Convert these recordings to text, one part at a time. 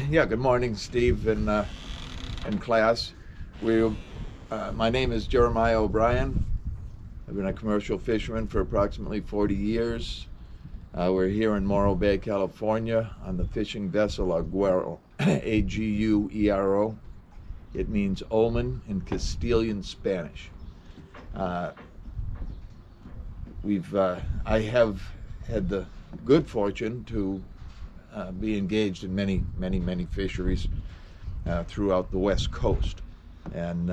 Yeah, good morning, Steve and class. We, my name is Jeremiah O'Brien. I've been a commercial fisherman for approximately 40 years. We're here in Morro Bay, California, on the fishing vessel Aguero, Aguero. It means omen in Castilian Spanish. Uh, I have had the good fortune to be engaged in many fisheries throughout the West Coast. And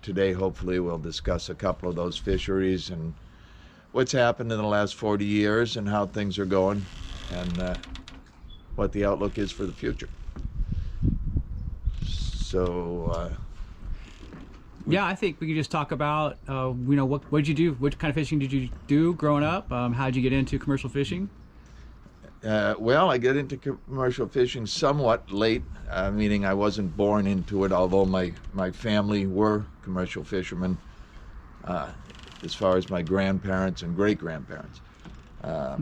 today, hopefully, we'll discuss a couple of those fisheries and what's happened in the last 40 years and how things are going and what the outlook is for the future. So, Yeah, I think we could just talk about, what did you do? What kind of fishing did you do growing up? How did you get into commercial fishing? well, I get into commercial fishing somewhat late, meaning I wasn't born into it, although my family were commercial fishermen, uh, as far as my grandparents and great-grandparents. Uh,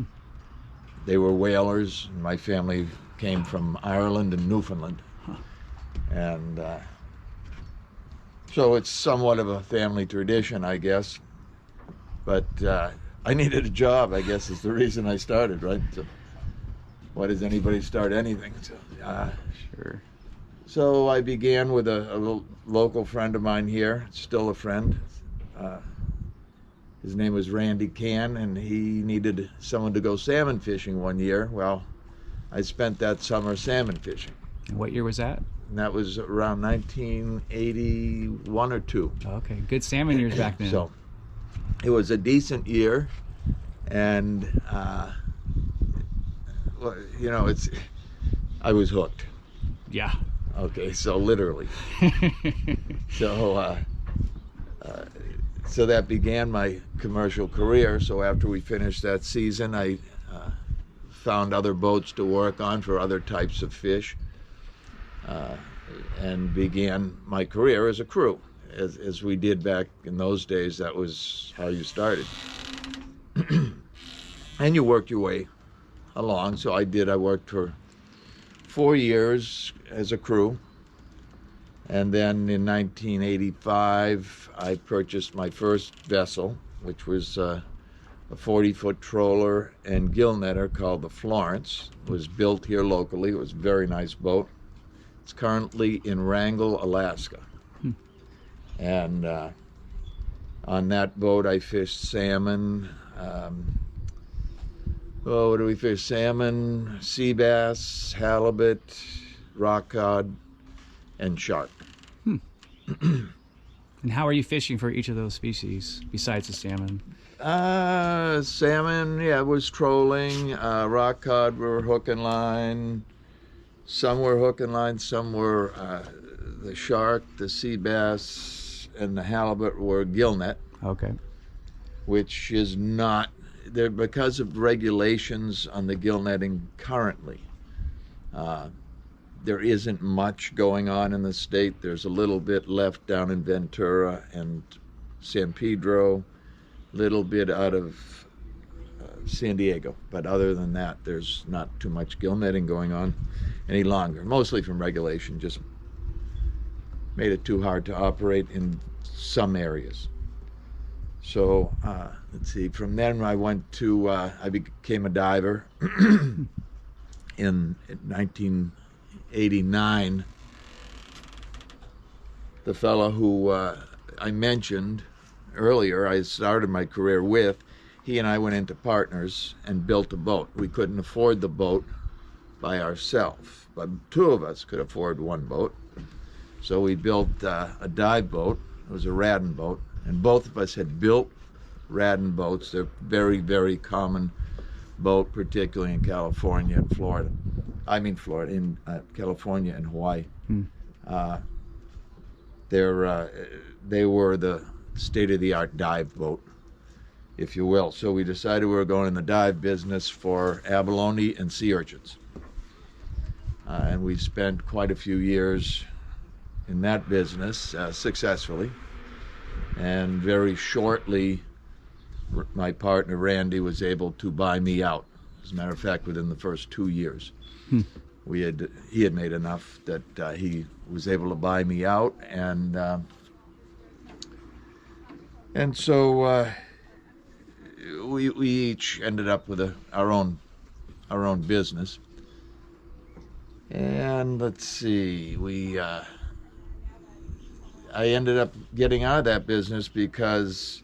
they were whalers. My family came from Ireland and Newfoundland. And so it's somewhat of a family tradition, I guess. But I needed a job, I guess, is the reason I started, right? So why does anybody start anything? Sure. So I began with a local friend of mine here, still a friend. Uh, his name was Randy Can, and he needed someone to go salmon fishing one year. Well, I spent that summer salmon fishing. And what year was that? And that was around 1981 or 2. Okay, good salmon years back then. So it was a decent year, and I was hooked. Yeah. Okay, so literally. So so that began my commercial career. So after we finished that season, I found other boats to work on for other types of fish, and began my career as a crew. As we did back in those days, that was how you started. And you worked your way along. So I worked for 4 years as a crew. And then in 1985, I purchased my first vessel, which was a 40-foot trawler and gill netter called the Florence. It was built here locally. It was a very nice boat. It's currently in Wrangell, Alaska. And on that boat, I fished salmon. What do we fish? Salmon, sea bass, halibut, rock cod, and shark. And how are you fishing for each of those species besides the salmon? Salmon, yeah, was trolling. Rock cod were hook and line. Some were hook and line, some were the shark, the sea bass, and the halibut were gill net, Okay. which is not there because of regulations on the gill netting currently. There isn't much going on in the state. There's a little bit left down in Ventura and San Pedro, little bit out of San Diego. But other than that, there's not too much gill netting going on any longer, mostly from regulation. Just made it too hard to operate in some areas. So let's see, from then I became a diver. In 1989, the fellow who I mentioned earlier, I started my career with, he and I went into partners and built a boat. We couldn't afford the boat by ourselves, but two of us could afford one boat. So we built a dive boat. It was a Radden boat, and both of us had built Radden boats. They're very common boat, particularly in California and Florida. In California and Hawaii. They were the state-of-the-art dive boat, if you will. So we decided we were going in the dive business for abalone and sea urchins. And we spent quite a few years in that business successfully. And very shortly, my partner Randy was able to buy me out. As a matter of fact, within the first 2 years. he had made enough that he was able to buy me out, and so we each ended up with our own business. And let's see, I ended up getting out of that business because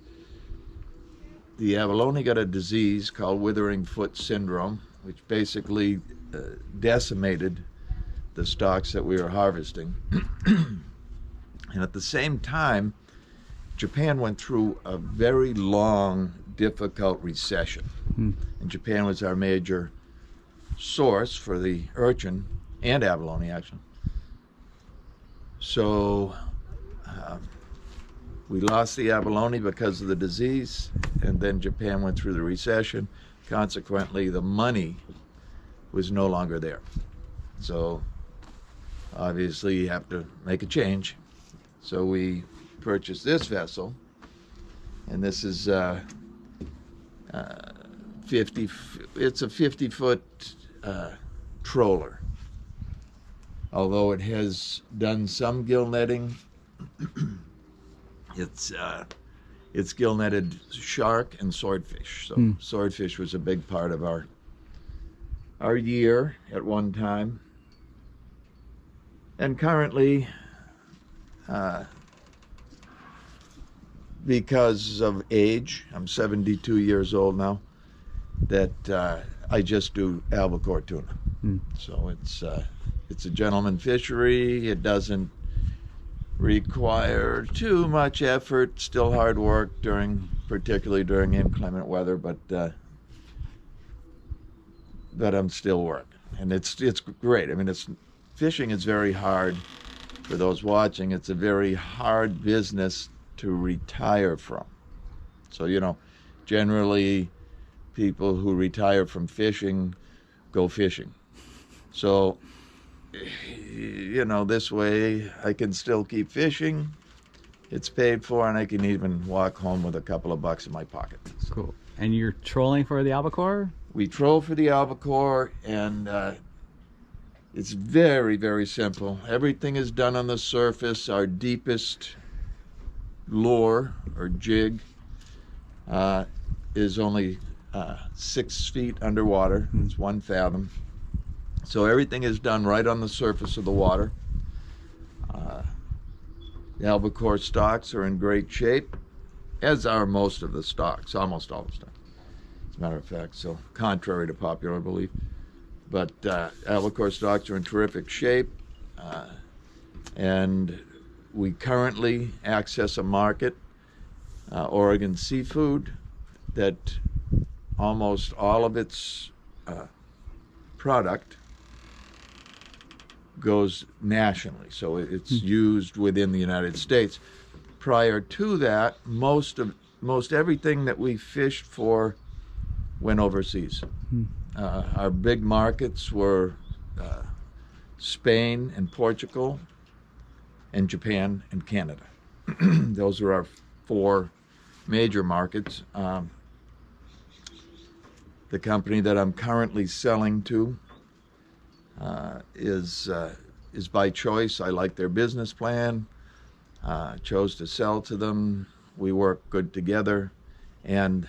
the abalone got a disease called withering foot syndrome, which basically decimated the stocks that we were harvesting. And at the same time, Japan went through a very long, difficult recession. And Japan was our major source for the urchin and abalone, actually. So we lost the abalone because of the disease, and then Japan went through the recession. Consequently, the money was no longer there. So obviously you have to make a change. So we purchased this vessel, and this is it's a 50-foot troller. Although it has done some gill netting, it's gill netted shark and swordfish. So swordfish was a big part of our year at one time. And currently, because of age, I'm 72 years old now, that I just do albacore tuna. So it's a gentleman fishery. It doesn't require too much effort. Still hard work particularly during inclement weather, but I'm still working, and it's great. I mean, fishing is very hard. For those watching, it's a very hard business to retire from. So generally, people who retire from fishing go fishing. So, this way I can still keep fishing. It's paid for, and I can even walk home with a couple of bucks in my pocket. So, cool. And you're trolling for the albacore? we troll for the albacore, and it's very, very simple. Everything is done on the surface. Our deepest lure or jig is only 6 feet underwater. It's 1 fathom. So everything is done right on the surface of the water. The albacore stocks are in great shape, as are most of the stocks, almost all the stocks, as a matter of fact, so contrary to popular belief. But albacore stocks are in terrific shape, and we currently access a market, Oregon Seafood, that almost all of its product goes nationally, so it's used within the United States. Prior to that, most everything that we fished for went overseas. Our big markets were Spain and Portugal and Japan and Canada. Those are our 4 major markets. The company that I'm currently selling to is by choice. I like their business plan. Chose to sell to them. We work good together, and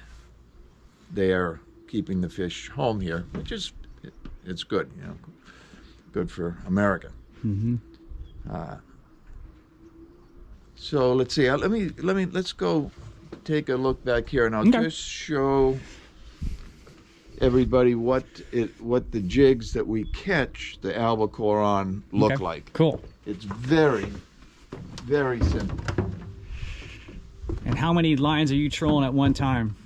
they are keeping the fish home here, which is it's good, good for America. So let's see. Let's go take a look back here, and I'll just show everybody what the jigs that we catch the albacore on look like. Cool. It's very, very simple. And how many lines are you trolling at one time?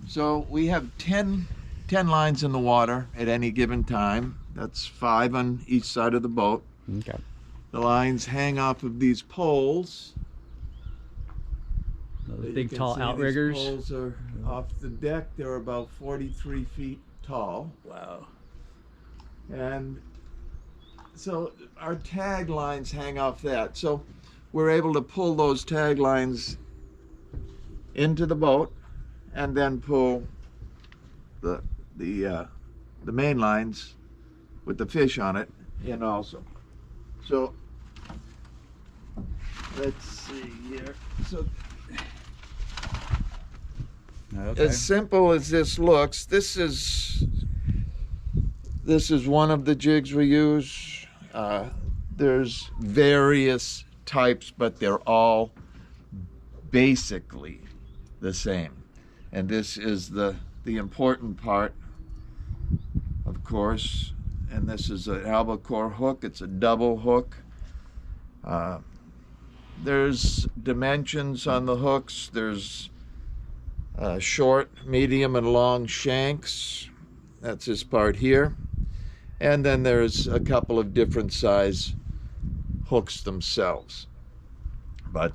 So we have 10 lines in the water at any given time. That's 5 on each side of the boat. Okay. The lines hang off of these poles. Those big tall outriggers. These poles are off the deck. They're about 43 feet tall. Wow. And so our tag lines hang off that. So we're able to pull those tag lines into the boat and then pull the main lines with the fish on it in also. So let's see here. So Okay. as simple as this looks, this is one of the jigs we use. There's various types, but they're all basically the same. And this is the important part, of course. And this is an albacore hook. It's a double hook. There's dimensions on the hooks. There's short, medium, and long shanks. That's this part here. And then there's a couple of different size hooks themselves. But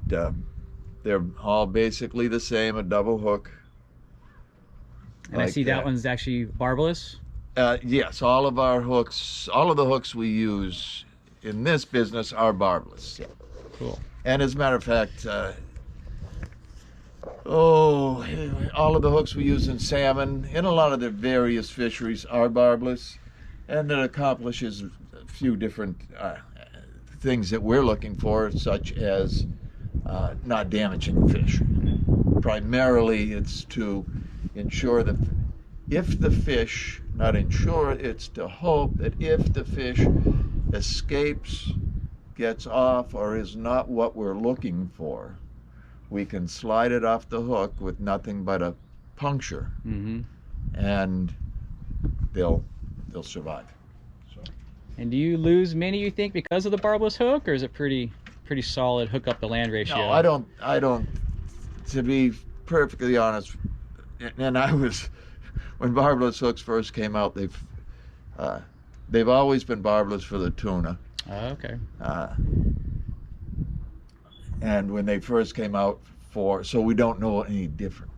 they're all basically the same, a double hook. And I like see that one's actually barbless. Yes, all of our hooks, all of the hooks we use in this business are barbless. Cool. And as a matter of fact, all of the hooks we use in salmon, in a lot of the various fisheries, are barbless. And it accomplishes a few different things that we're looking for, such as not damaging the fish. Primarily, it's to ensure that if the fish, not ensure, it's to hope that if the fish escapes, gets off, or is not what we're looking for, we can slide it off the hook with nothing but a puncture, and they'll survive. So. And do you lose many, you think, because of the barbless hook, or is it pretty solid hook up the land ratio? No, I don't. To be perfectly honest, and I was, when barbless hooks first came out, they've always been barbless for the tuna. Oh, okay. And when they first came out so we don't know any different.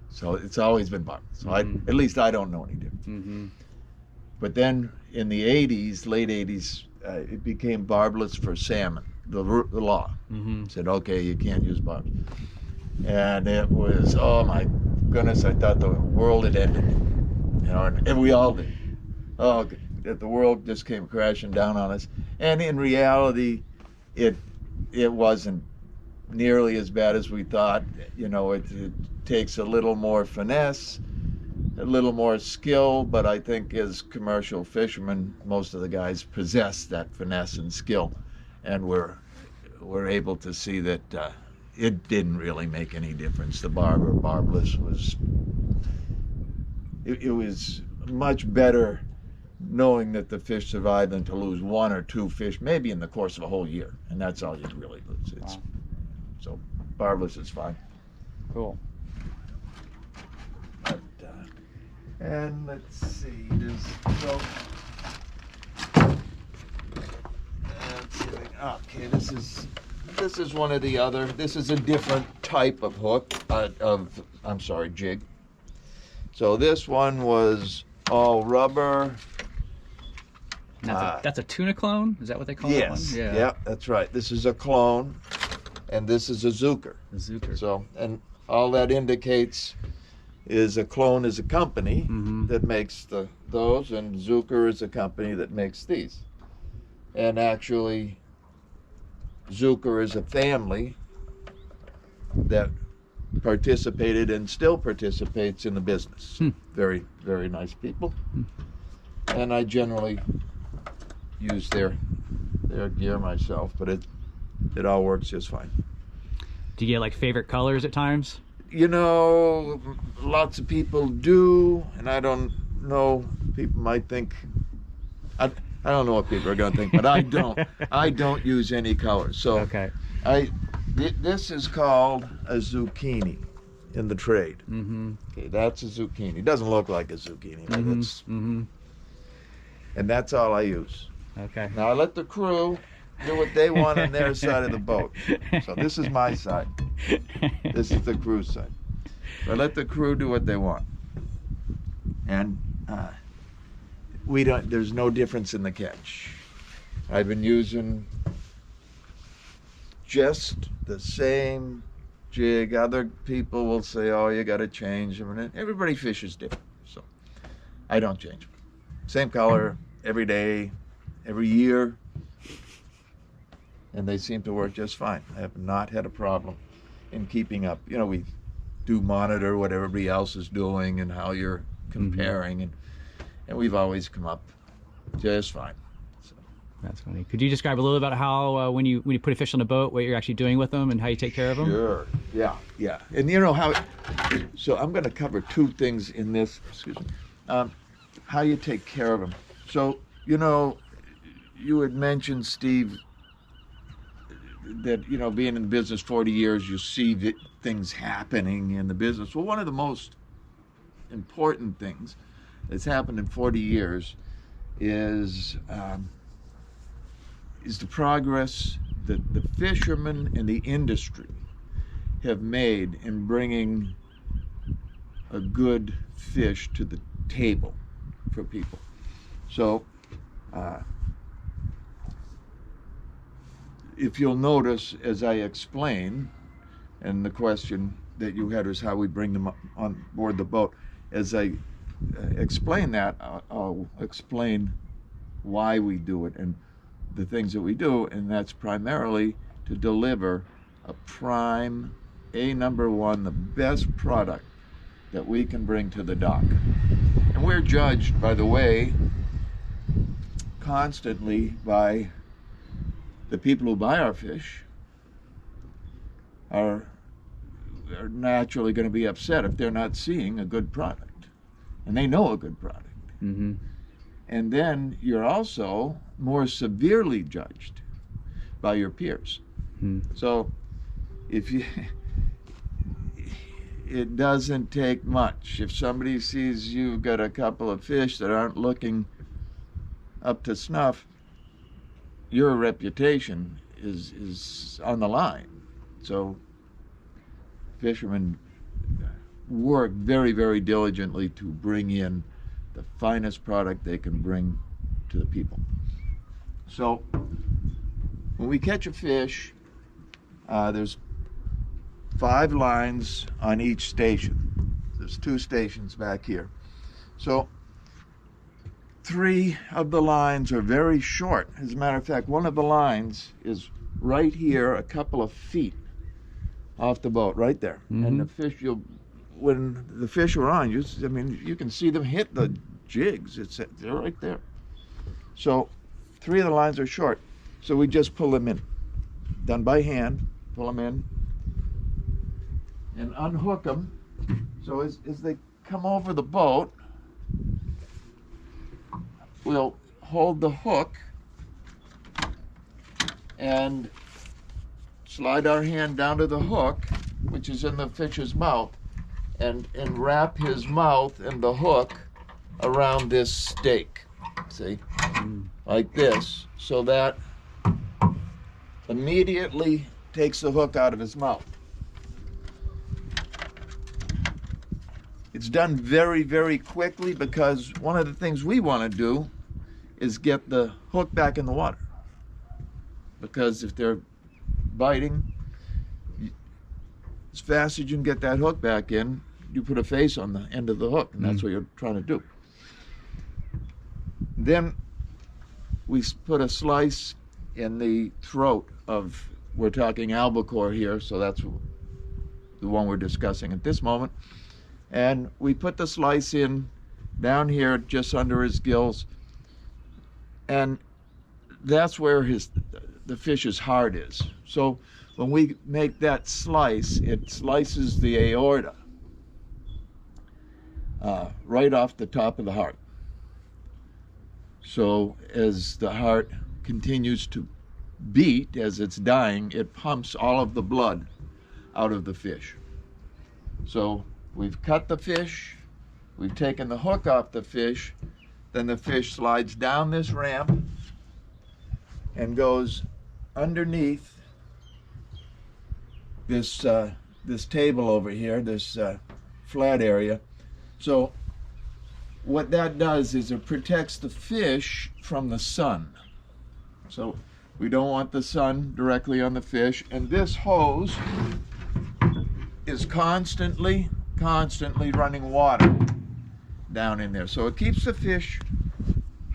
So it's always been barbless. So at least I don't know any different. But then in the 80s, late 80s, it became barbless for salmon. The law said, okay, you can't use barbless. And it was, oh my goodness, I thought the world had ended. You know, and we all did. Oh, the world just came crashing down on us. And in reality, it wasn't nearly as bad as we thought. You know, it takes a little more finesse, a little more skill, but I think as commercial fishermen, most of the guys possess that finesse and skill, and we're able to see that it didn't really make any difference. The barbless was it was much better knowing that the fish survived than to lose one or two fish, maybe in the course of a whole year, and that's all you'd really lose. So barbless is fine. Cool. But, and let's see, okay, this is one of the other. This is a different type of hook jig. So this one was all rubber. That's a tuna clone? Is that what they call yes, that one? Yeah, that's right. This is a clone, and this is a Zuker. A Zuker. So, and all that indicates is a clone is a company that makes those, and Zuker is a company that makes these. And actually, Zuker is a family that participated and still participates in the business. Very, very nice people. And I generally use their gear myself, but it all works just fine. Do you get like favorite colors at times? You know, lots of people do, and I don't know. People might think I don't know what people are going to think, but I don't. I don't use any colors. So okay. This is called a zucchini in the trade. Okay, that's a zucchini. It doesn't look like a zucchini, but and that's all I use. Okay. Now I let the crew do what they want on their side of the boat. So this is my side. This is the crew's side. So I let the crew do what they want. And there's no difference in the catch. I've been using just the same jig. Other people will say, oh, you got to change them. And everybody fishes different. So I don't change them. Same color every day, every year, and they seem to work just fine. I have not had a problem in keeping up. You know, we do monitor what everybody else is doing and how you're comparing, and we've always come up just fine. So. That's funny. Could you describe a little about how when you put a fish on a boat, what you're actually doing with them and how you take care of them? Sure. Yeah. And you know how. So I'm going to cover two things in this. Excuse me. How you take care of them. So you know, you had mentioned, Steve, that, you know, being in the business 40 years, you see things happening in the business. Well, one of the most important things that's happened in 40 years is the progress that the fishermen and the industry have made in bringing a good fish to the table for people. So, if you'll notice, as I explain, and the question that you had was how we bring them on board the boat, as I explain that, I'll explain why we do it and the things that we do, and that's primarily to deliver a prime, number one, the best product that we can bring to the dock. And we're judged, by the way, constantly by the people who buy our fish are naturally going to be upset if they're not seeing a good product. And they know a good product. Mm-hmm. And then you're also more severely judged by your peers. Mm-hmm. So if you, it doesn't take much. If somebody sees you've got a couple of fish that aren't looking up to snuff, your reputation is on the line. So fishermen work very, very diligently to bring in the finest product they can bring to the people. So when we catch a fish, there's 5 lines on each station. There's 2 stations back here. So 3 of the lines are very short. As a matter of fact, one of the lines is right here, a couple of feet off the boat, right there. Mm-hmm. And the fish, when the fish are on, you can see them hit the jigs. They're right there. So 3 of the lines are short. So we just pull them in, done by hand. Pull them in and unhook them. So as they come over the boat, we'll hold the hook and slide our hand down to the hook, which is in the fish's mouth, and wrap his mouth and the hook around this stake, see, like this, so that immediately takes the hook out of his mouth. It's done very, very quickly because one of the things we want to do is get the hook back in the water. Because if they're biting, as fast as you can get that hook back in, you put a face on the end of the hook, and that's what you're trying to do. Then we put a slice in the throat of, we're talking albacore here, so that's the one we're discussing at this moment. And we put the slice in down here just under his gills, and that's where the fish's heart is. So when we make that slice, it slices the aorta right off the top of the heart. So as the heart continues to beat, as it's dying, it pumps all of the blood out of the fish. So we've cut the fish, we've taken the hook off the fish, then the fish slides down this ramp and goes underneath this table over here, this flat area. So what that does is it protects the fish from the sun. So we don't want the sun directly on the fish, and this hose is constantly running water down in there. So it keeps the fish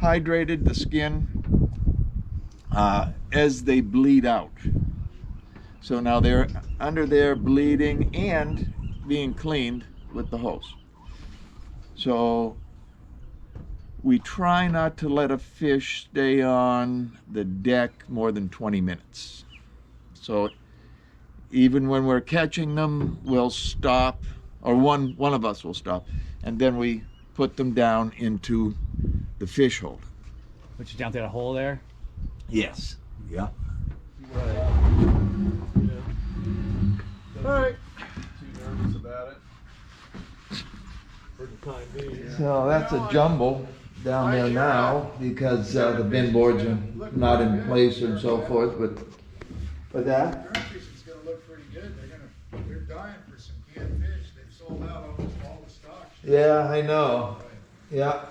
hydrated, the skin as they bleed out. So now they're under there bleeding and being cleaned with the hose. So we try not to let a fish stay on the deck more than 20 minutes. So even when we're catching them, we'll stop, or one of us will stop, and then we put them down into the fish hold. Put you down through that hole there. Yes. Yeah. All right. Too nervous about it for the time being. So that's a jumble down there now because the bin boards are not in place and so forth. But that. Current fishing's gonna look pretty good. They're dying for some canned fish. They've sold out almost all the stock. Yeah, I know. Yeah.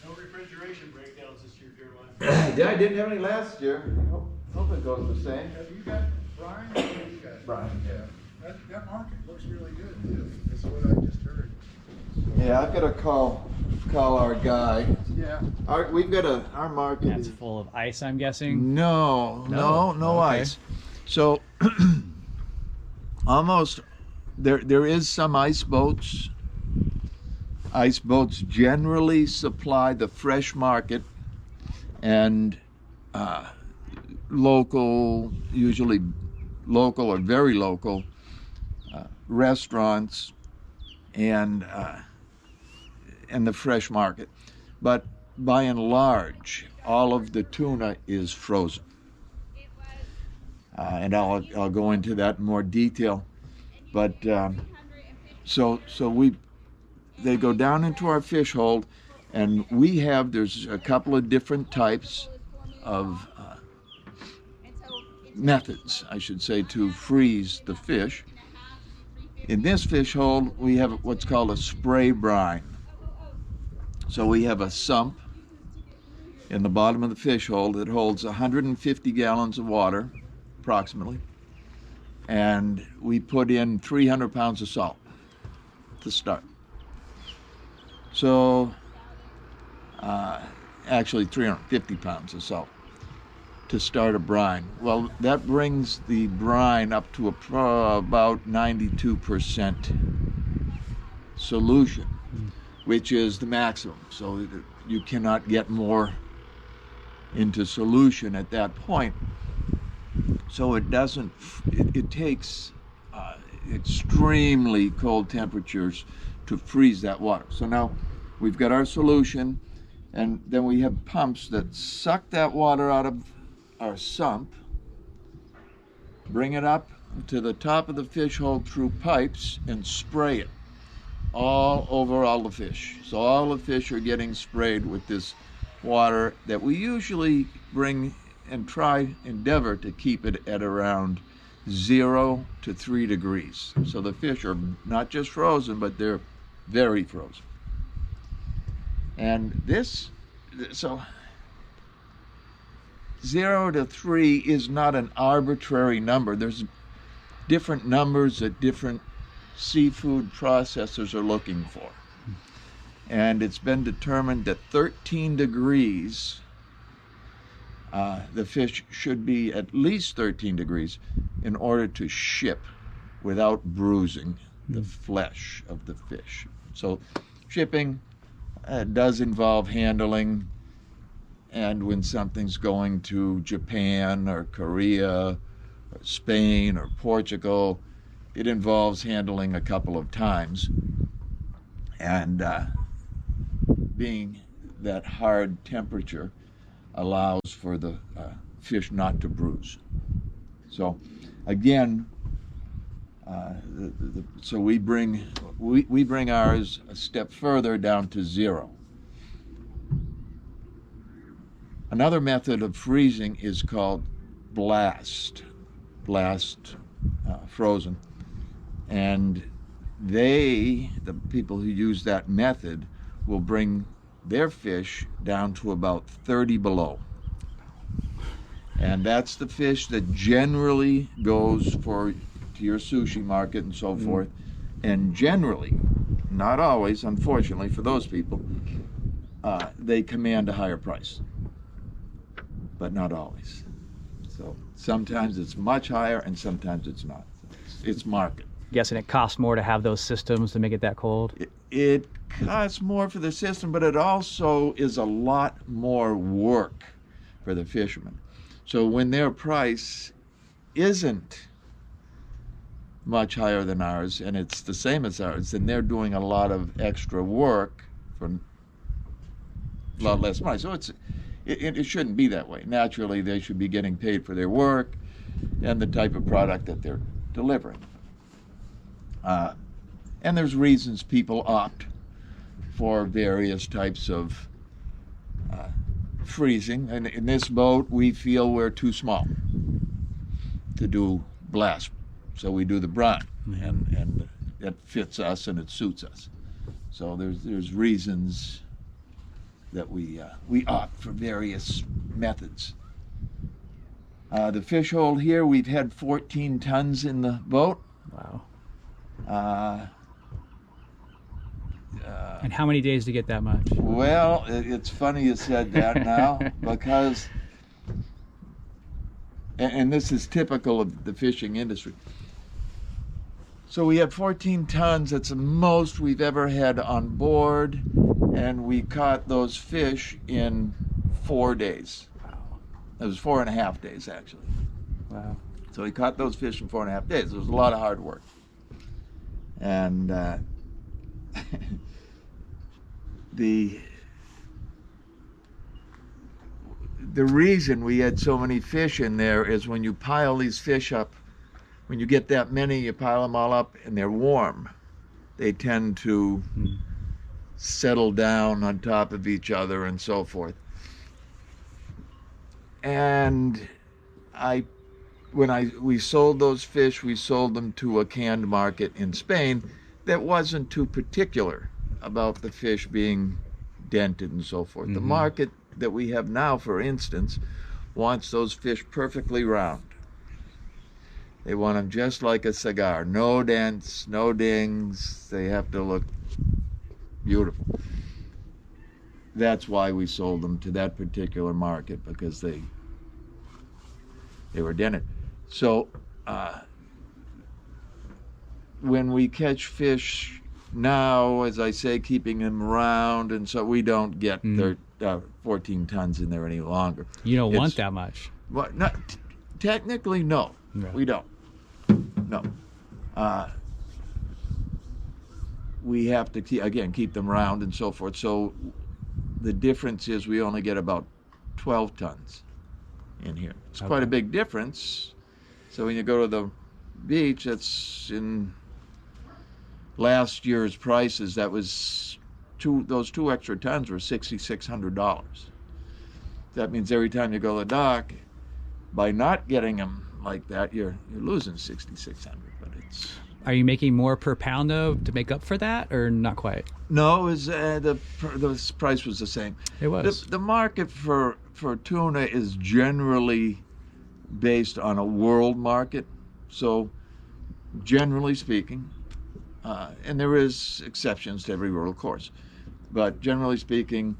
No refrigeration breakdowns this year, Jeremiah. Yeah, I didn't have any last year. Hope it goes the same. Have you got Brian? What have you got? Brian. Yeah. That market looks really good too. That's what I just heard. Yeah, I've got to call our guy. Yeah. We've got our market. That's is- full of ice, I'm guessing. No No? Okay. ice. So almost there is some ice boats. Ice boats generally supply the fresh market and local, usually local or very local restaurants and the fresh market. But by and large, all of the tuna is frozen. And I'll go into that in more detail. But so they go down into our fish hold, and there's a couple of different types of methods, I should say, to freeze the fish. In this fish hold, we have what's called a spray brine. So we have a sump in the bottom of the fish hold that holds 150 gallons of water, approximately, and we put in 300 pounds of salt to start. So, actually 350 pounds of salt to start a brine. Well, that brings the brine up to about 92% solution, which is the maximum. So you cannot get more into solution at that point. So it takes extremely cold temperatures to freeze that water. So now we've got our solution, and then we have pumps that suck that water out of our sump, bring it up to the top of the fish hold through pipes, and spray it all over all the fish. So all the fish are getting sprayed with this water that we usually bring and endeavor to keep it at around 0 to 3 degrees. So the fish are not just frozen, but they're very frozen. And so 0 to 3 is not an arbitrary number. There's different numbers that different seafood processors are looking for. And it's been determined that 13 degrees, the fish should be at least 13 degrees in order to ship without bruising the flesh of the fish. So shipping does involve handling, and when something's going to Japan or Korea or Spain or Portugal, it involves handling a couple of times, and being that hard temperature allows for the fish not to bruise. So again, so we bring ours a step further down to 0. Another method of freezing is called blast frozen, and the people who use that method will bring their fish down to about 30 below. And that's the fish that generally goes to your sushi market and so forth. And generally, not always, unfortunately for those people, they command a higher price. but not always. So sometimes it's much higher and sometimes it's not. It's market. Guessing it costs more to have those systems to make it that cold. It costs more for the system, but it also is a lot more work for the fishermen. So when their price isn't much higher than ours, and it's the same as ours, then they're doing a lot of extra work for a lot less money. So it shouldn't be that way. Naturally, they should be getting paid for their work and the type of product that they're delivering. And there's reasons people opt for various types of freezing. And in this boat, we feel we're too small to do blast. So we do the brine, and it fits us and it suits us. So there's reasons that we opt for various methods. The fish hold here, we've had 14 tons in the boat. Wow. Uh, And how many days to get that much? Well, it's funny you said that now, because, and this is typical of the fishing industry. So we had 14 tons, that's the most we've ever had on board, and we caught those fish in 4 days. Wow. It was 4.5 days, actually. Wow. So we caught those fish in 4.5 days. It was a lot of hard work. And the reason we had so many fish in there is when you pile these fish up, when you get that many, you pile them all up and they're warm. They tend to settle down on top of each other and so forth. And when we sold those fish, we sold them to a canned market in Spain that wasn't too particular about the fish being dented and so forth. The market that we have now, for instance, wants those fish perfectly round. They want them just like a cigar. No dents, no dings. They have to look beautiful. That's why we sold them to that particular market, because they were dented. So when we catch fish now, as I say, keeping them round, and so we don't get 14 tons in there any longer. You don't want It's- that much. Well, not, technically, no. Yeah. We don't. No. We have to, keep them round and so forth. So the difference is we only get about 12 tons in here. It's quite a big difference. So when you go to the beach, that's in last year's prices, that was those 2 extra tons were $6,600. That means every time you go to the dock, by not getting them like that, you're losing $6,600. But it's Are you making more per pound though to make up for that, or not quite? no, it was the price was the same. It was. The market for tuna is generally based on a world market. So generally speaking, and there is exceptions to every rule, of course, but generally speaking,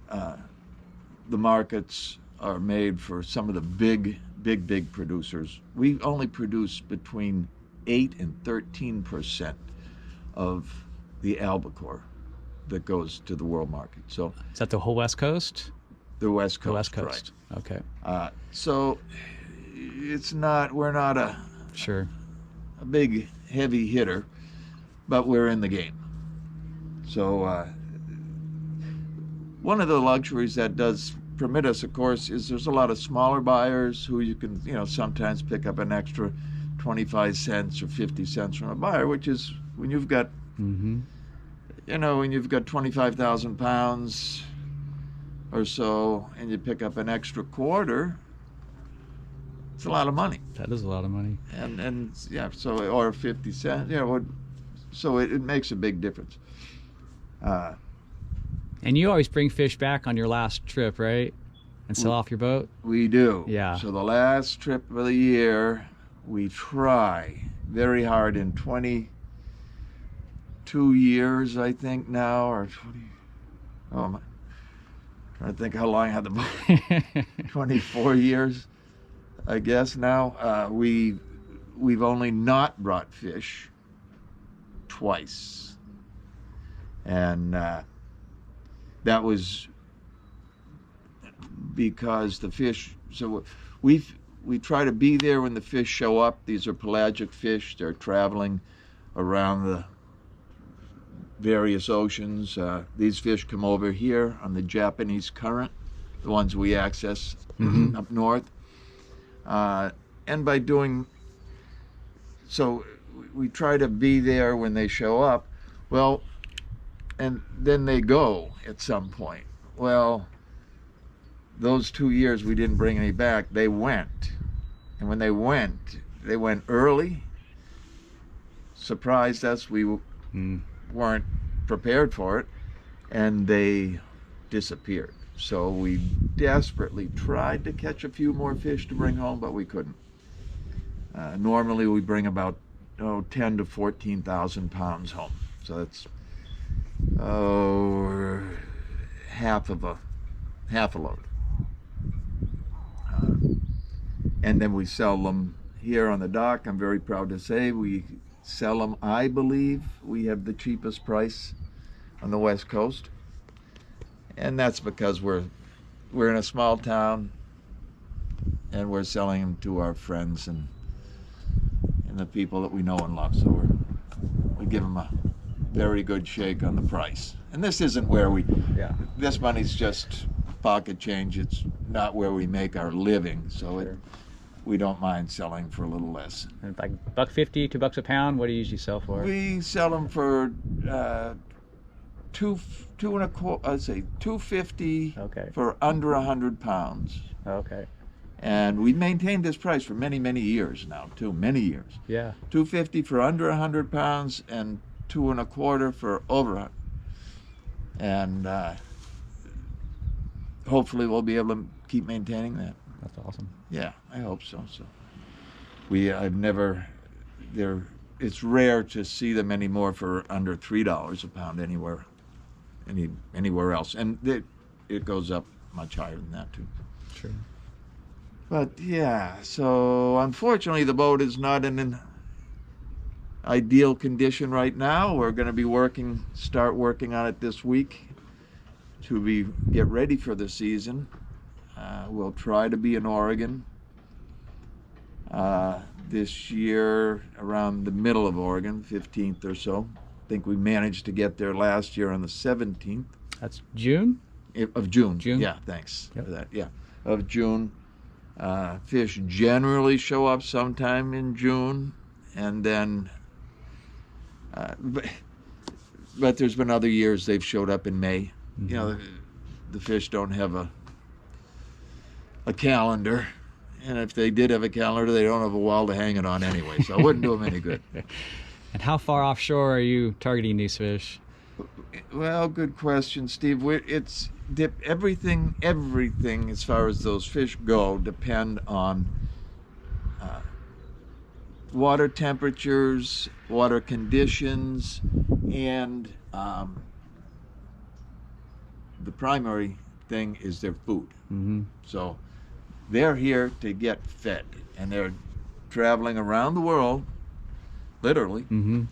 the markets are made for some of the big producers. We only produce between 8 and 13% of the albacore that goes to the world market. So Is that the whole West Coast? the West Coast. The West Coast. Okay. Right. So we're not a Sure. big heavy hitter, but we're in the game. So one of the luxuries that does permit us, of course, is there's a lot of smaller buyers who you can, sometimes pick up an extra 25 cents or 50 cents from a buyer, which is when you've got, when you've got 25,000 pounds or so, and you pick up an extra quarter, it's a lot of money. That is a lot of money. And so, or 50 cents, so it makes a big difference. And you always bring fish back on your last trip, right? And sell off your boat? We do. Yeah. So the last trip of the year, we try very hard in 22 years, I think now, or 20. Oh my. I think how long I had the boat. 24 years, I guess now. We've only not brought fish twice, and that was because the fish. So we try to be there when the fish show up. These are pelagic fish. They're traveling around the various oceans. These fish come over here on the Japanese current, the ones we access up north. And by doing so, we try to be there when they show up. Well, and then they go at some point. Well, those 2 years we didn't bring any back. They went, and when they went early. Surprised us. We weren't prepared for it, and they disappeared. So we desperately tried to catch a few more fish to bring home, but we couldn't. Normally we bring about 10 to 14,000 pounds home. So that's half a load. And then we sell them here on the dock. I'm very proud to say we sell them. I believe we have the cheapest price on the West Coast, and that's because we're in a small town, and we're selling them to our friends and the people that we know and love. So we give them a very good shake on the price. And this isn't where this money's just pocket change. It's not where we make our living. So we don't mind selling for a little less. And like $1.50, $2 a pound. What do you usually sell for? We sell them for $2.50 for under 100 pounds. Okay. And we've maintained this price for many, many years now, too. Many years. Yeah. $2.50 for under 100 pounds and $2.25 for over 100. And hopefully we'll be able to keep maintaining that. That's awesome. Yeah, I hope so. So it's rare to see them anymore for under $3 a pound anywhere else, and it goes up much higher than that too. Sure. But yeah, so unfortunately the boat is not in an ideal condition right now. We're going to be start working on it this week to get ready for the season. We'll try to be in Oregon this year, around the middle of Oregon, 15th or so. I think we managed to get there last year on the 17th. That's June? Of June. June? Yeah, thanks Yep. for that. Yeah, of June. Fish generally show up sometime in June, and then, but there's been other years they've showed up in May. Mm-hmm. You know, the fish don't have a calendar, and if they did have a calendar, they don't have a wall to hang it on anyway, so it wouldn't do them any good. And how far offshore are you targeting these fish? Well, good question, Steve. Everything as far as those fish go depend on water temperatures, water conditions, and the primary thing is their food. Mm-hmm. So they're here to get fed, and they're traveling around the world, literally. Mm-hmm.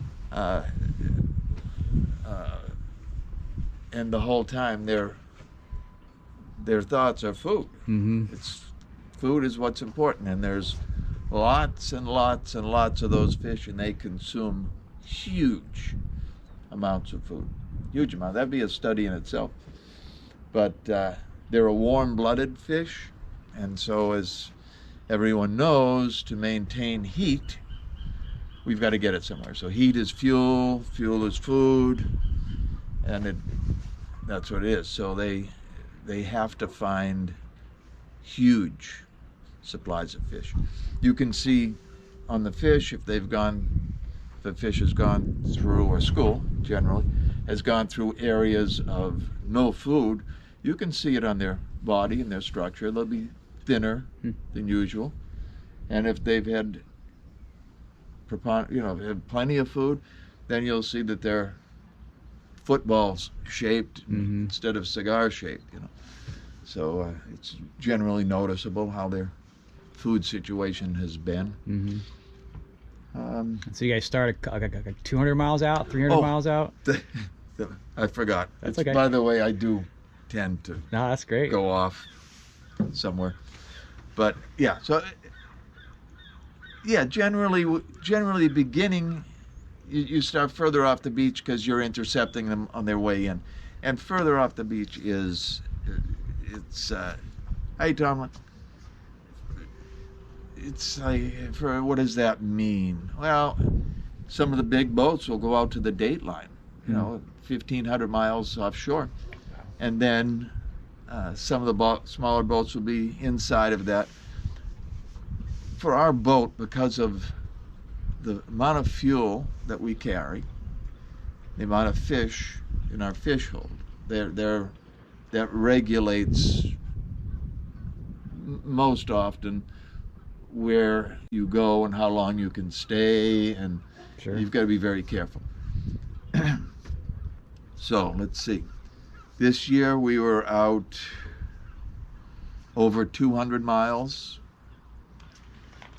And the whole time their thoughts are food. Mm-hmm. Food is what's important, and there's lots and lots and lots of those fish, and they consume huge amounts of food. Huge amount. That'd be a study in itself. But they're a warm-blooded fish, and so as everyone knows, to maintain heat, we've got to get it somewhere. So heat is fuel, fuel is food, and that's what it is. So they have to find huge supplies of fish. You can see on the fish if the fish has gone through, or school generally has gone through areas of no food, you can see it on their body and their structure. They'll be thinner than usual, and if they've had plenty of food, then you'll see that they're footballs shaped instead of cigar shaped. So it's generally noticeable how their food situation has been. So you guys start like 200 miles out, 300 Oh. miles out? I forgot. That's It's- okay. By the way, I do tend to No, that's great. go off somewhere, but yeah. So yeah, generally beginning, you start further off the beach because you're intercepting them on their way in, and further off the beach it's hey Tomlin. It's like, for what does that mean? Well, some of the big boats will go out to the date line, 1,500 miles offshore, and then some of the smaller boats will be inside of that. For our boat, because of the amount of fuel that we carry, the amount of fish in our fish hold, that regulates most often where you go and how long you can stay, and Sure. you've got to be very careful. So let's see. This year we were out over 200 miles.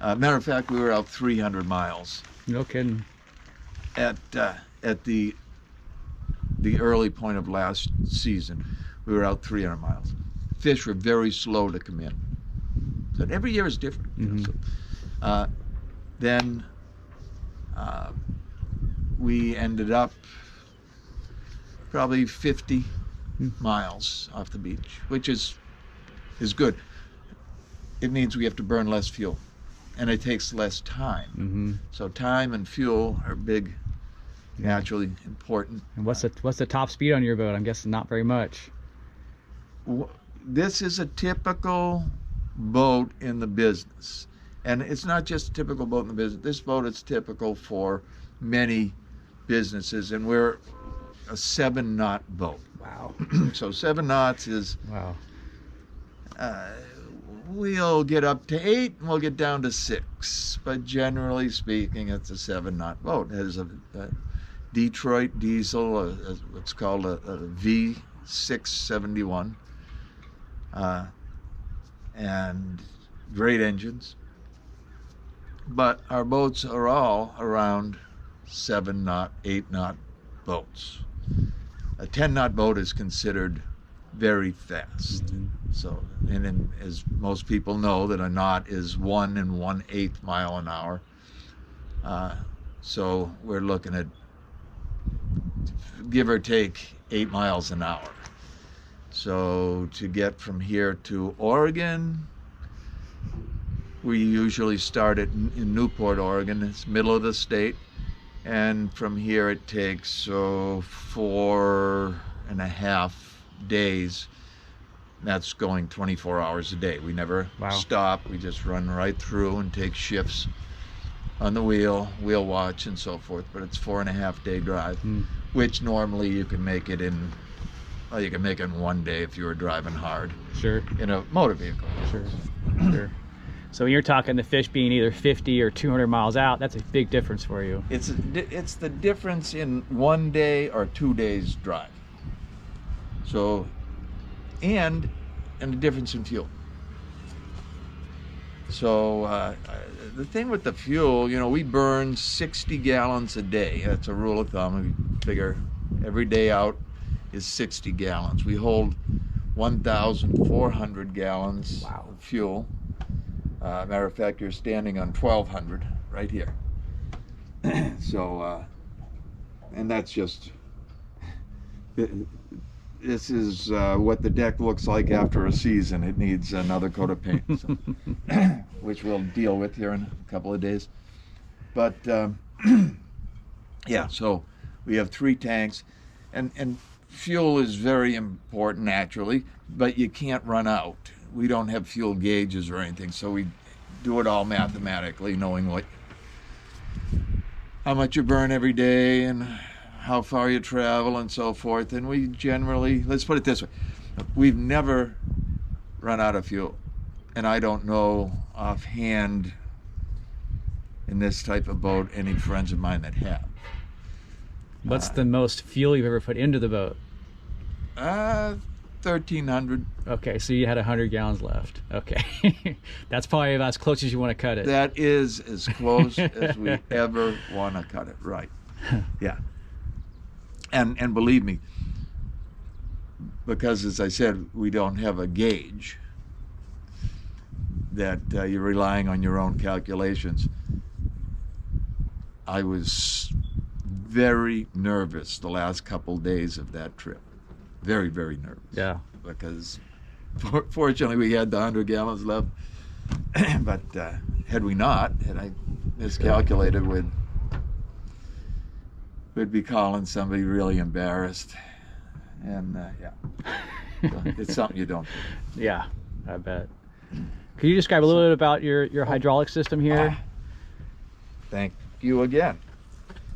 Matter of fact, we were out 300 miles No kidding. at the early point of last season. We were out 300 miles. Fish were very slow to come in. So every year is different. So, then we ended up probably 50 miles off the beach, which is good. It means we have to burn less fuel, and it takes less time. So time and fuel are big, naturally important. And what's the top speed on your boat? I'm guessing not very much. This is a typical boat in the business, and it's not just a typical boat in the business. This boat is typical for many businesses, and we're a 7-knot boat. Wow. So 7 knots is Wow. we'll get up to 8 and we'll get down to 6, but generally speaking it's a 7-knot boat. It has a Detroit diesel, what's called a V671, and great engines. But our boats are all around 7-knot, 8-knot boats. A 10-knot boat is considered very fast. So, and then, as most people know, that a knot is 1 1/8 mile an hour. So we're looking at, give or take, 8 miles an hour. So to get from here to Oregon, we usually start in Newport, Oregon. It's middle of the state. And from here it takes 4.5 days. That's going 24 hours a day. We never Wow. stop. We just run right through and take shifts on the wheel watch, and so forth. But it's 4.5 day drive, which normally you can make it in. Well, you can make it in 1 day if you were driving hard Sure. in a motor vehicle. Sure. Sure. So when you're talking the fish being either 50 or 200 miles out, that's a big difference for you. It's the difference in 1 day or 2 days drive. So, and the difference in fuel. So the thing with the fuel, we burn 60 gallons a day. That's a rule of thumb. We figure every day out is 60 gallons. We hold 1,400 gallons Wow. of fuel. Matter of fact, you're standing on 1,200 right here. So, and that's just, this is what the deck looks like after a season. It needs another coat of paint, so, which we'll deal with here in a couple of days. But yeah, so we have 3 tanks, and fuel is very important naturally, but you can't run out. We don't have fuel gauges or anything, so we do it all mathematically, knowing how much you burn every day and how far you travel and so forth. And we generally, let's put it this way, we've never run out of fuel, and I don't know offhand in this type of boat any friends of mine that have. What's the most fuel you've ever put into the boat? 1,300. Okay, so you had 100 gallons left. Okay. That's probably about as close as you want to cut it. That is as close as we ever want to cut it. Right. Yeah. And believe me, because as I said, we don't have a gauge, that you're relying on your own calculations. I was very nervous the last couple days of that trip. Very, very nervous. Yeah. Because fortunately we had the 100 gallons left. But had we not, had I miscalculated, we'd be calling somebody really embarrassed. And yeah, so it's something you don't do. Yeah, I bet. Can you describe a little bit about your hydraulic system here? Thank you again.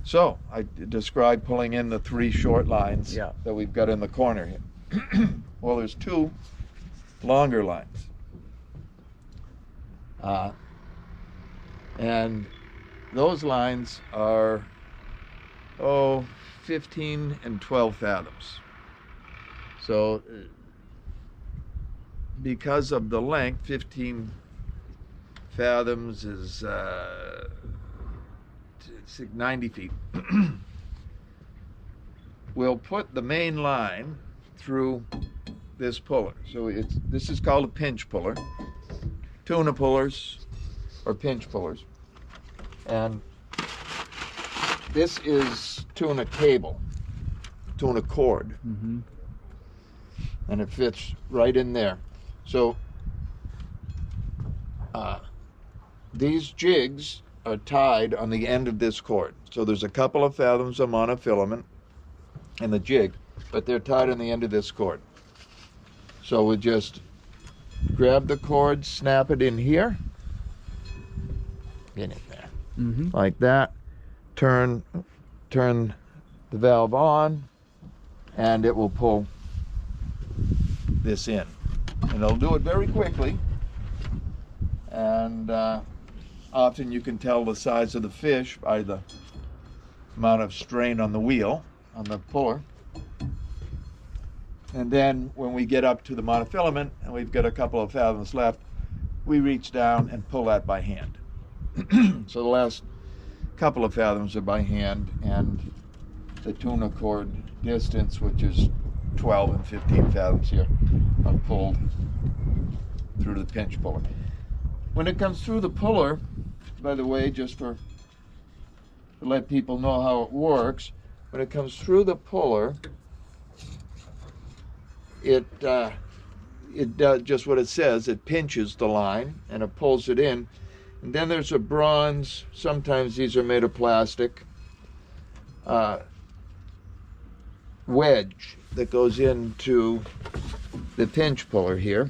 So I described pulling in the 3 short lines Yeah. that we've got in the corner here. Well, there's 2 longer lines. And those lines are, 15 and 12 fathoms. So because of the length, 15 fathoms is 90 feet. We'll put the main line through this puller. So this is called a pinch puller. Tuna pullers or pinch pullers. And this is tuna cable, tuna cord. Mm-hmm. And it fits right in there. So these jigs are tied on the end of this cord. So there's a couple of fathoms of monofilament in the jig, but they're tied on the end of this cord. So we just grab the cord, snap it in here, get it there, Mm-hmm. like that. Turn the valve on, and it will pull this in, and it'll do it very quickly. And often you can tell the size of the fish by the amount of strain on the wheel, on the puller. And then when we get up to the monofilament and we've got a couple of fathoms left, we reach down and pull that by hand. So the last couple of fathoms are by hand, and the tuna cord distance, which is 12 and 15 fathoms here, are pulled through the pinch puller. When it comes through the puller, by the way, just to let people know how it works, when it comes through the puller, it does just what it says. It pinches the line and it pulls it in. And then there's a bronze, sometimes these are made of plastic, wedge that goes into the pinch puller here.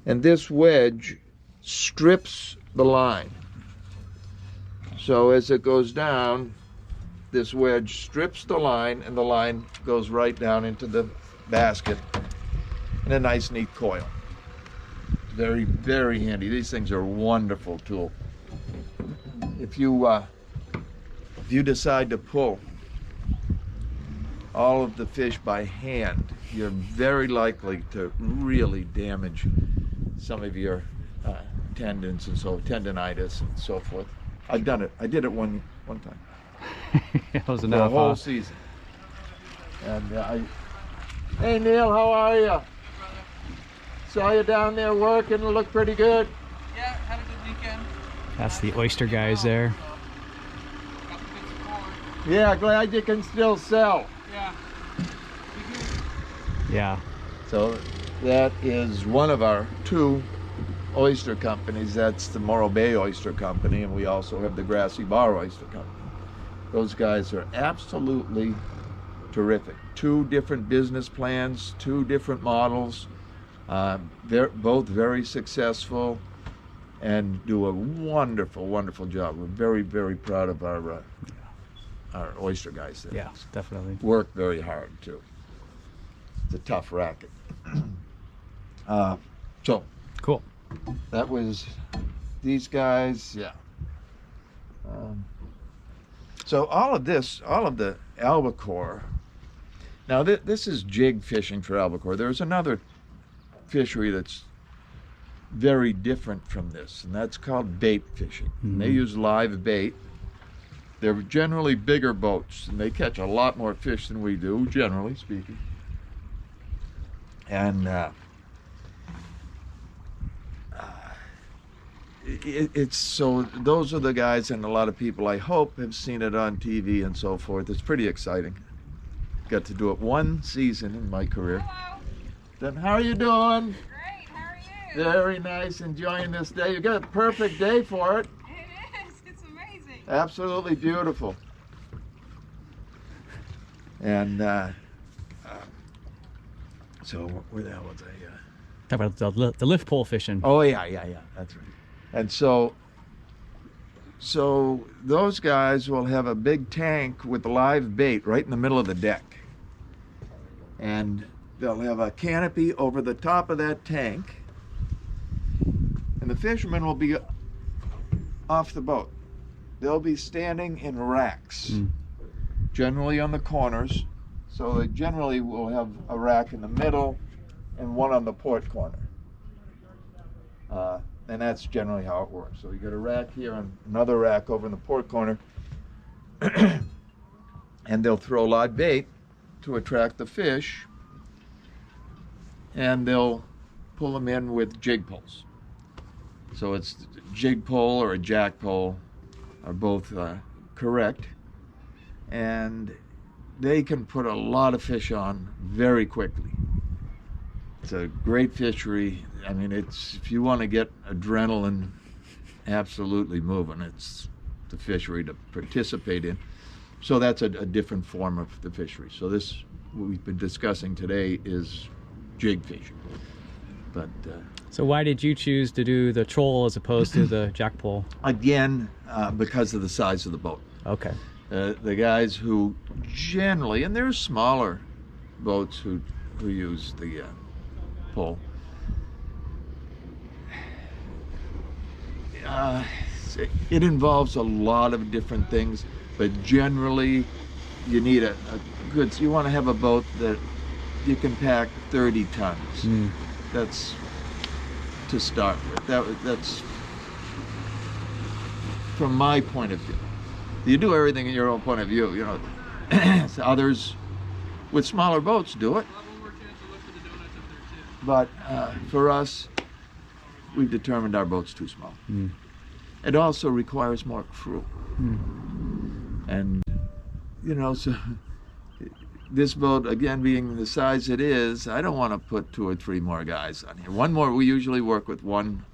And this wedge strips the line. So as it goes down, this wedge strips the line, and the line goes right down into the basket in a nice, neat coil. Very, very handy. These things are a wonderful tool. If you decide to pull all of the fish by hand, you're very likely to really damage some of your tendons and tendonitis and so forth. I've done it. I did it one time. That was For enough. a whole Huh? season. And hey Neil, how are you? Saw you down there working. It looked pretty good. Yeah, had a good weekend. That's the oyster guys there. Got the good support. Yeah, glad you can still sell. Yeah. Yeah. So that is one of our 2 oyster companies. That's the Morro Bay Oyster Company, and we also have the Grassy Bar Oyster Company. Those guys are absolutely terrific. 2 different business plans, 2 different models. They're both very successful and do a wonderful, wonderful job. We're very, very proud of our oyster guys there. Yeah, definitely. Work very hard too. It's a tough racket. So Cool. that was these guys. Yeah. So all of this, all of the albacore Now this is jig fishing for albacore. There's another fishery that's very different from this, and that's called bait fishing. And they use live bait. They're generally bigger boats, and they catch a lot more fish than we do, generally speaking. And it's so those are the guys, and a lot of people, I hope, have seen it on TV and so forth. It's pretty exciting. Got to do it one season in my career. Hello. Then how are you doing? Great. How are you? Very nice, enjoying this day. You got a perfect day for it. It is. It's amazing. Absolutely beautiful. And so where the hell was I? Talk about the lift pole fishing. Oh yeah, that's right. And so those guys will have a big tank with live bait right in the middle of the deck. And they'll have a canopy over the top of that tank. And the fishermen will be off the boat. They'll be standing in racks, generally on the corners. So they generally will have a rack in the middle and one on the port corner. And that's generally how it works. So you got a rack here and another rack over in the port corner. And they'll throw live bait to attract the fish. And they'll pull them in with jig poles. So it's jig pole or a jack pole are both correct. And they can put a lot of fish on very quickly. It's a great fishery. I mean, it's, if you want to get adrenaline absolutely moving, it's the fishery to participate in. So that's a different form of the fishery. So this, what we've been discussing today, is jig fishing. But So why did you choose to do the troll as opposed to the jack pole? again, because of the size of the boat. Okay. The guys who generally, and there's smaller boats who use the pole. It involves a lot of different things, but generally you need a good, you want to have a boat that you can pack 30 tons. That's to start with. That's from my point of view. You do everything in your own point of view, you know. So others with smaller boats do it. We'll have one more chance to look for the donuts up there too. But for us, we've determined our boat's too small. It also requires more crew. And, you know, so this boat, again, being the size it is, I don't want to put 2 or 3 more guys on here. One more, we usually work with one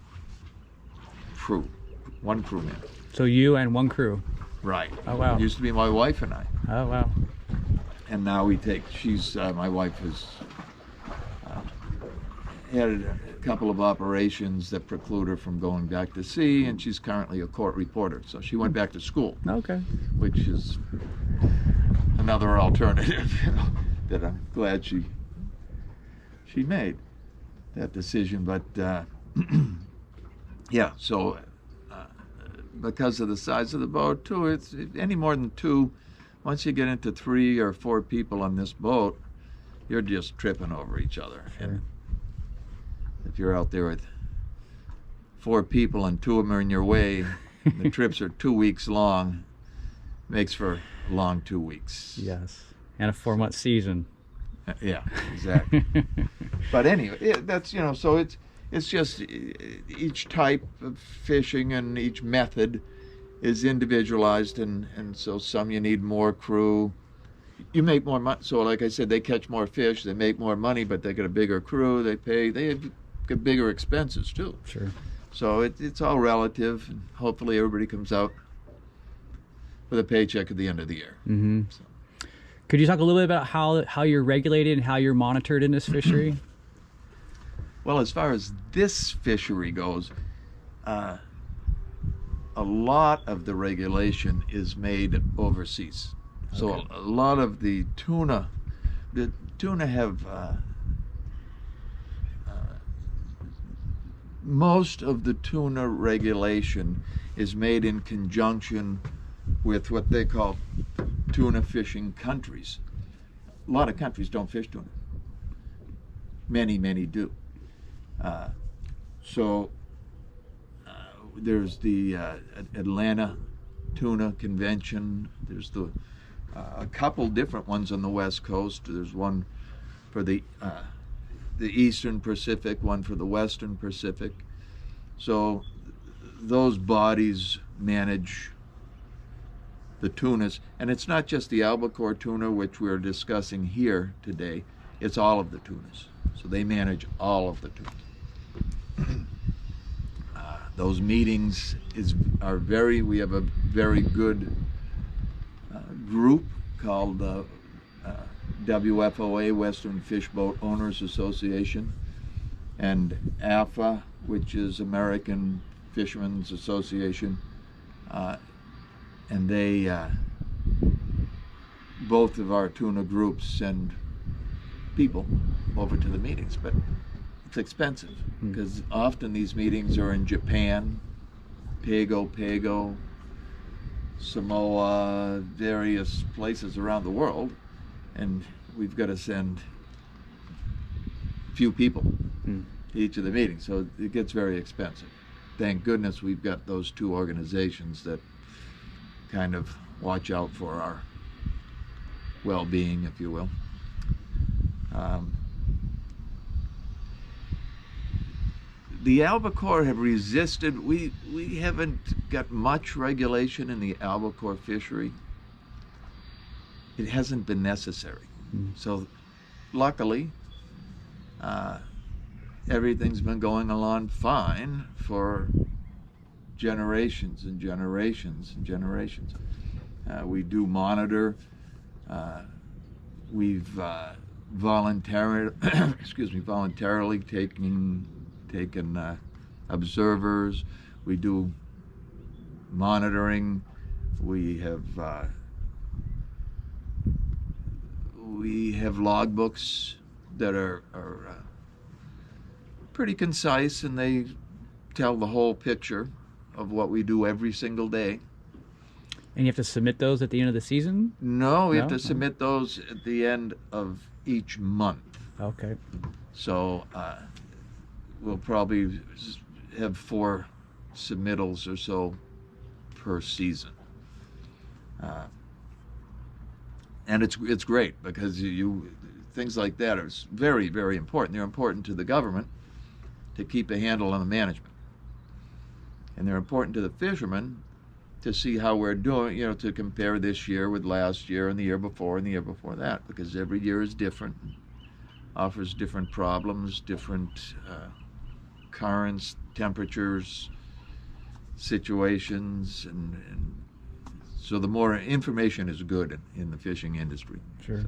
crewman. So you and one crew. Right. Oh, wow. It used to be my wife and I. Oh, wow. And now we take, my wife has had a couple of operations that preclude her from going back to sea, and she's currently a court reporter. So she went back to school, Okay. which is another alternative, you know, that I'm glad she made that decision. But yeah, so because of the size of the boat too, it's any more than 2. Once you get into 3 or 4 people on this boat, you're just tripping over each other. Sure. And if you're out there with 4 people and 2 of them are in your way, the trips are 2 weeks long, makes for a long 2 weeks. Yes. And a 4-month season. Yeah, exactly. But anyway, that's, you know, so it's just each type of fishing and each method is individualized, and so some you need more crew. You make more money. So like I said, they catch more fish, they make more money, but they get a bigger crew, they have get bigger expenses too. Sure. So it's all relative, and hopefully everybody comes out with a paycheck at the end of the year. Mm-hmm. So. Could you talk a little bit about how you're regulated and how you're monitored in this fishery? Well, as far as this fishery goes, a lot of the regulation is made overseas. So Okay. a lot of the tuna have most of the tuna regulation is made in conjunction with what they call tuna fishing countries, lot of countries don't fish tuna. Many do. So there's the Atlanta Tuna Convention. There's a couple different ones on the West Coast. There's one for the Eastern Pacific, one for the Western Pacific. So those bodies manage the tunas, and it's not just the albacore tuna, which we're discussing here today. It's all of the tunas. So they manage all of the tunas. Those meetings we have a very good group called WFOA, Western Fish Boat Owners Association, and AFA, which is American Fishermen's Association, and they both of our tuna groups send people over to the meetings, but it's expensive because often these meetings are in Japan, Pago, Samoa, various places around the world, and we've got to send a few people to each of the meetings, so it gets very expensive. Thank goodness we've got those two organizations that kind of watch out for our well-being, if you will. The albacore have resisted. We haven't got much regulation in the albacore fishery. It hasn't been necessary. So luckily, everything's been going along fine for generations and generations and generations. We do monitor. We've voluntarily taken observers. We do monitoring. We have logbooks that are pretty concise, and they tell the whole picture of what we do every single day. And you have to submit those at the end of the season? No, we have No? to submit those at the end of each month. Okay. So we'll probably have 4 submittals or so per season. And it's great because things like that are very, very important. They're important to the government to keep a handle on the management. And they're important to the fishermen to see how we're doing, to compare this year with last year and the year before and the year before that, because every year is different, offers different problems, different currents, temperatures, situation, and so the more information is good in the fishing industry. Sure.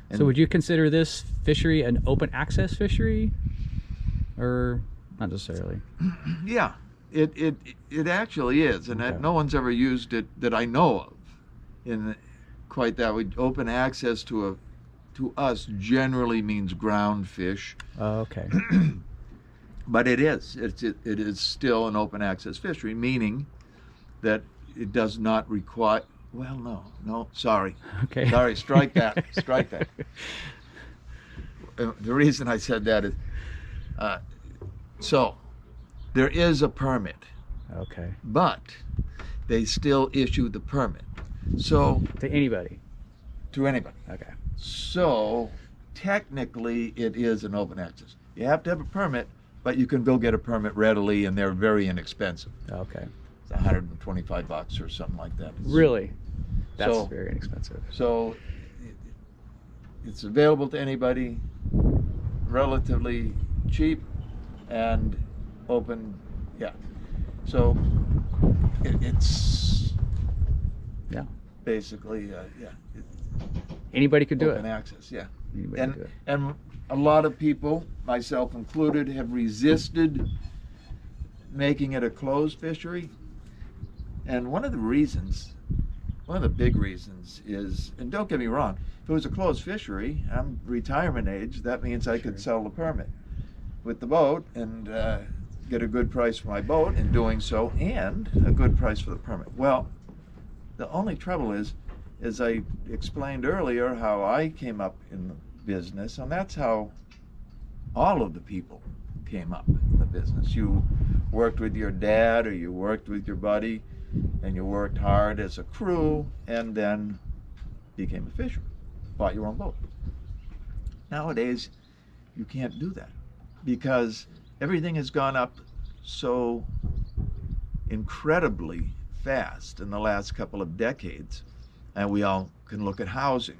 And So would you consider this fishery an open access fishery, or not necessarily? Yeah, it actually is, and Okay. no one's ever used it that I know of in quite that way. Open access to us generally means ground fish, Oh, okay. but it is still an open access fishery, meaning that it does not require. Well, no, sorry. Okay. Sorry, strike that. Strike that. The reason I said that is, so there is a permit, Okay. but they still issue the permit. So To anybody? to anybody. Okay. So technically, it is an open access. You have to have a permit, but you can go get a permit readily, and they're very inexpensive. Okay. It's $125 or something like that. Really? That's So- very inexpensive. So it's available to anybody, relatively cheap, and open. Yeah. So it's Yeah. basically Anybody could do open it. access. Yeah. Anybody And could do it. and a lot of people, myself included, have resisted making it a closed fishery. And one of the big reasons is, and don't get me wrong, if it was a closed fishery, I'm retirement age, that means I could Sure. sell the permit with the boat and get a good price for my boat in doing so, and a good price for the permit. Well, the only trouble is as I explained earlier, how I came up in the business, and that's how all of the people came up in the business. You worked with your dad or you worked with your buddy, and you worked hard as a crew, and then became a fisherman, bought your own boat. Nowadays, you can't do that because everything has gone up so incredibly fast in the last couple of decades, and we all can look at housing.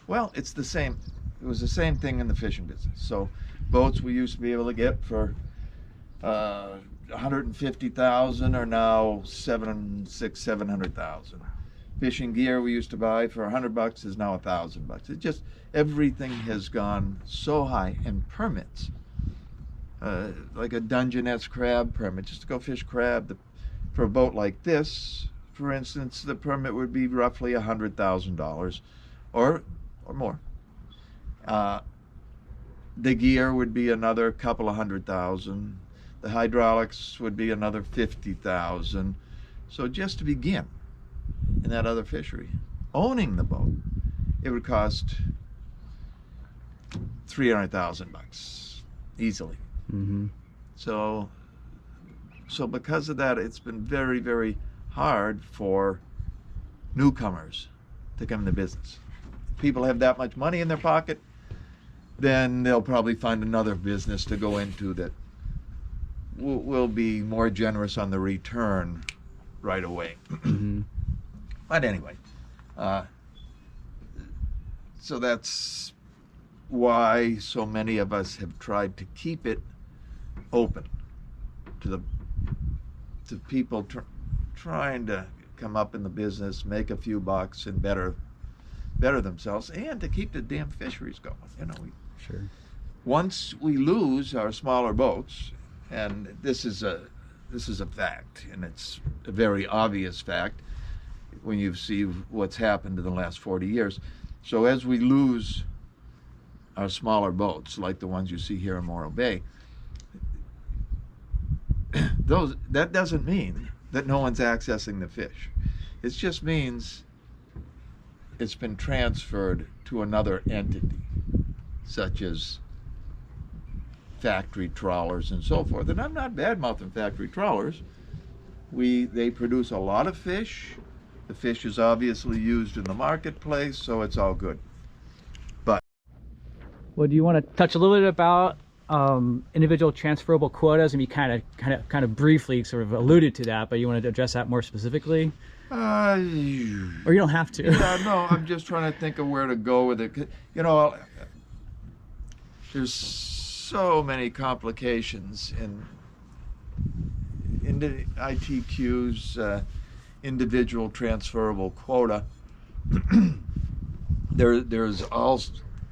Well, it's the same. It was the same thing in the fishing business. So boats we used to be able to get for 150,000 are now 700,000. Fishing gear we used to buy for $100 is now $1,000. It just, everything has gone so high. And permits, like a Dungeness crab permit, just to go fish crab, for a boat like this, for instance, the permit would be roughly $100,000 or more. The gear would be another couple of $100,000. The hydraulics would be another $50,000. So just to begin in that other fishery, owning the boat, it would cost $300,000 easily. Mm-hmm. So because of that, it's been very, very hard for newcomers to come into business. If people have that much money in their pocket, then they'll probably find another business to go into that will be more generous on the return right away. Mm-hmm. But anyway, so that's why so many of us have tried to keep it open to people trying to come up in the business, make a few bucks, and better themselves, and to keep the damn fisheries going. You know, Sure. once we lose our smaller boats, and this is a fact, and it's a very obvious fact when you see what's happened in the last 40 years. So as we lose our smaller boats, like the ones you see here in Morro Bay, that doesn't mean that no one's accessing the fish. It just means it's been transferred to another entity, such as factory trawlers and so forth. And I'm not bad-mouthing factory trawlers. They produce a lot of fish. The fish is obviously used in the marketplace, so it's all good. Well, do you want to touch a little bit about individual transferable quotas? And you kind of briefly sort of alluded to that, but you want to address that more specifically? Or you don't have to. Yeah, no, I'm just trying to think of where to go with it. You know, there's so many complications in the ITQ's individual transferable quota. There's all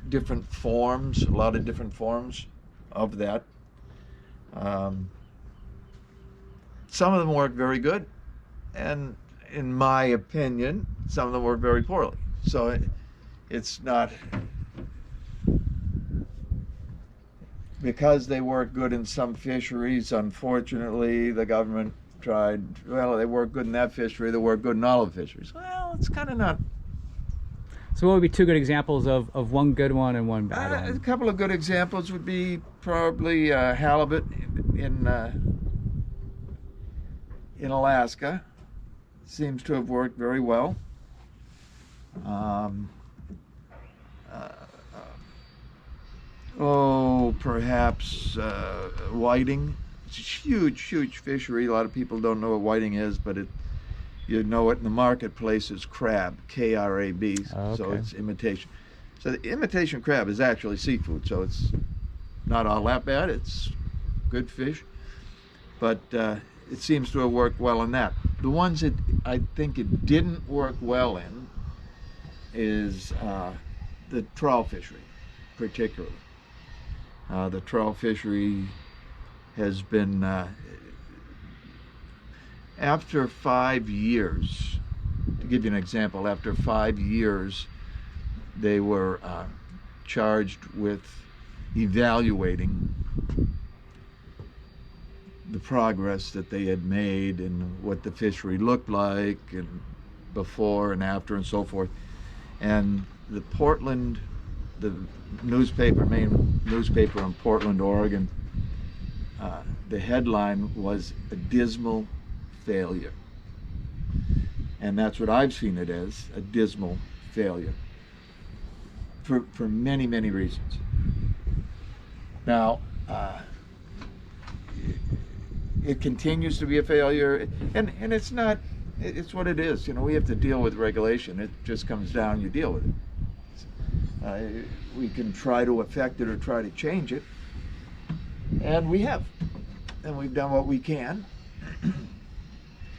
different forms, a lot of different forms of that. Some of them work very good, and in my opinion, some of them work very poorly. So it's not, because they work good in some fisheries, unfortunately, the government tried, well, they work good in that fishery, they work good in all of the fisheries. Well, it's kind of not. So what would be two good examples of one good one and one bad A one? couple of good examples would be probably halibut in Alaska. Seems to have worked very well. Perhaps whiting. It's a huge fishery. A lot of people don't know what whiting is, but you know it in the marketplace as crab, K-R-A-B. Oh, So okay. it's imitation. So the imitation crab is actually seafood, so it's not all that bad. It's good fish, but it seems to have worked well in that. The ones that I think it didn't work well in is the trawl fishery, particularly. The trawl fishery has been, after 5 years, to give you an example, after 5 years, they were charged with evaluating the progress that they had made and what the fishery looked like and before and after and so forth. And the Portland, the newspaper, main newspaper in Portland, Oregon, the headline was "A dismal failure." And that's what I've seen it as, a dismal failure. For many, many reasons. Now, it continues to be a failure, and it's not, it's what it is. You know, we have to deal with regulation. It just comes down, you deal with it. We can try to affect it or try to change it, and we have. And we've done what we can,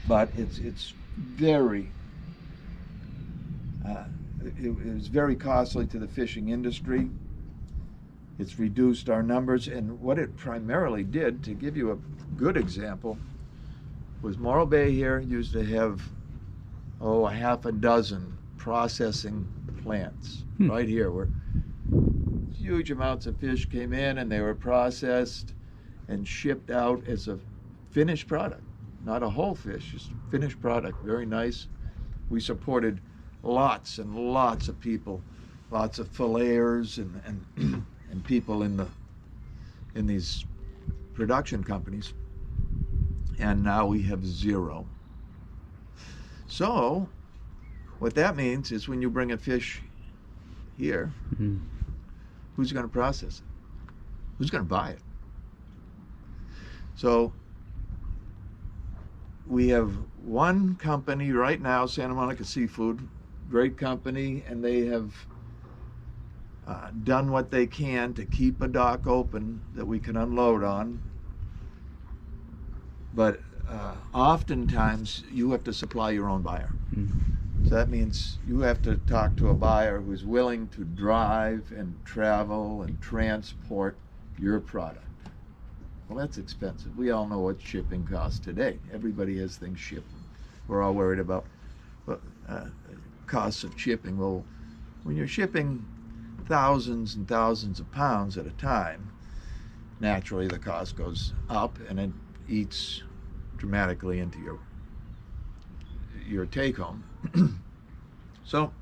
but it's very, it was very costly to the fishing industry. It's reduced our numbers, and what it primarily did, to give you a good example, was Morro Bay here used to have, a half a dozen processing plants right here, where huge amounts of fish came in and they were processed and shipped out as a finished product, not a whole fish, just a finished product, very nice. We supported lots and lots of people, lots of filleters and people in these production companies, and now we have zero. So what that means is when you bring a fish here, who's going to process it? Who's going to buy it? So we have one company right now, Santa Monica Seafood, great company, and they have done what they can to keep a dock open that we can unload on. But oftentimes you have to supply your own buyer. So that means you have to talk to a buyer who's willing to drive and travel and transport your product. Well, that's expensive. We all know what shipping costs today. Everybody has things shipped. We're all worried about costs of shipping. Well, when you're shipping thousands and thousands of pounds at a time, naturally the cost goes up, and it eats dramatically into your take home. So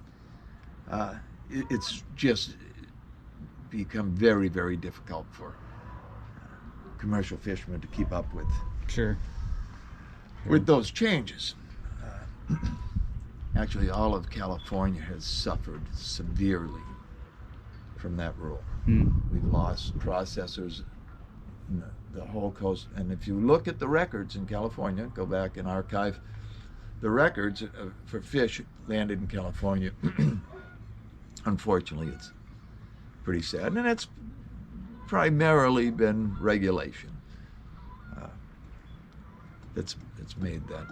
it's just become very, very difficult for commercial fishermen to keep up with. Sure. With those changes. Actually, all of California has suffered severely from that rule. We've lost processors in the whole coast. And if you look at the records in California, go back and archive the records for fish landed in California, unfortunately, it's pretty sad. And it's primarily been regulation that's made that,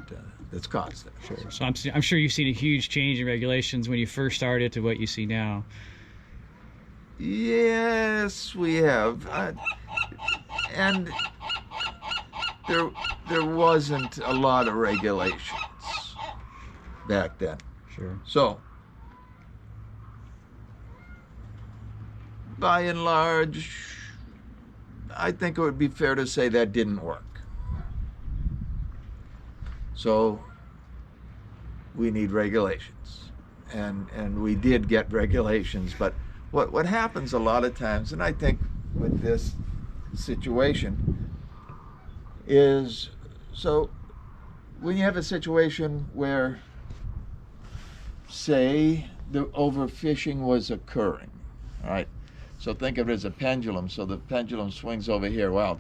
that's caused that. Sure. So I'm sure you've seen a huge change in regulations when you first started to what you see now. Yes, we have, and there wasn't a lot of regulations back then. Sure. So, by and large, I think it would be fair to say that didn't work. So, we need regulations, and we did get regulations, but what happens a lot of times, and I think with this situation, is, so when you have a situation where, say, the overfishing was occurring, all right? So think of it as a pendulum. So the pendulum swings over here. Wow,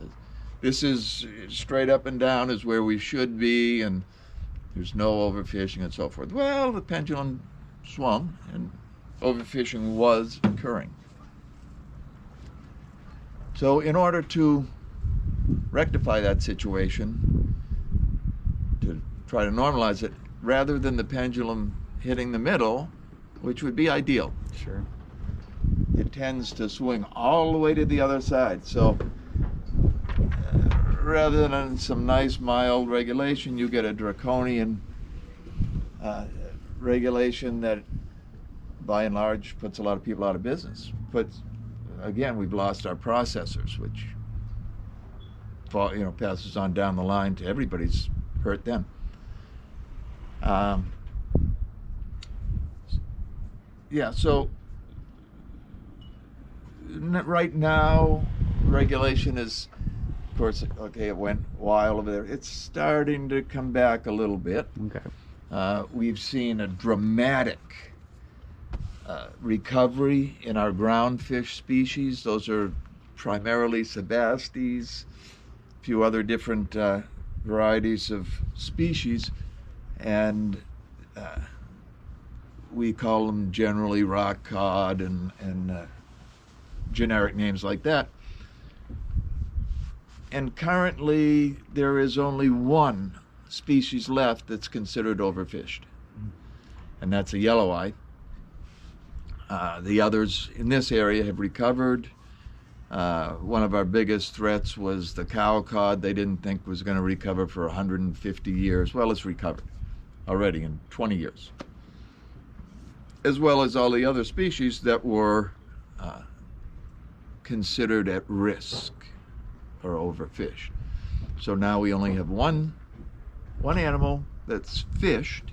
this is straight up and down is where we should be, and there's no overfishing and so forth. Well, the pendulum swung, and overfishing was occurring. So in order to rectify that situation, to try to normalize it, rather than the pendulum hitting the middle, which would be ideal, Sure. it tends to swing all the way to the other side. So rather than some nice mild regulation, you get a draconian regulation that by and large puts a lot of people out of business. But again, we've lost our processors, which passes on down the line to everybody's hurt them. yeah, so right now, regulation is, of course, okay, it went wild over there. It's starting to come back a little bit. Okay. We've seen a dramatic recovery in our ground fish species. Those are primarily sebastes, a few other different varieties of species, and we call them generally rock cod and generic names like that. And currently there is only one species left that's considered overfished, and that's a yellow eye. The others in this area have recovered. One of our biggest threats was the cow cod. They didn't think was going to recover for 150 years. Well, it's recovered already in 20 years, as well as all the other species that were considered at risk or overfished. So now we only have one animal that's fished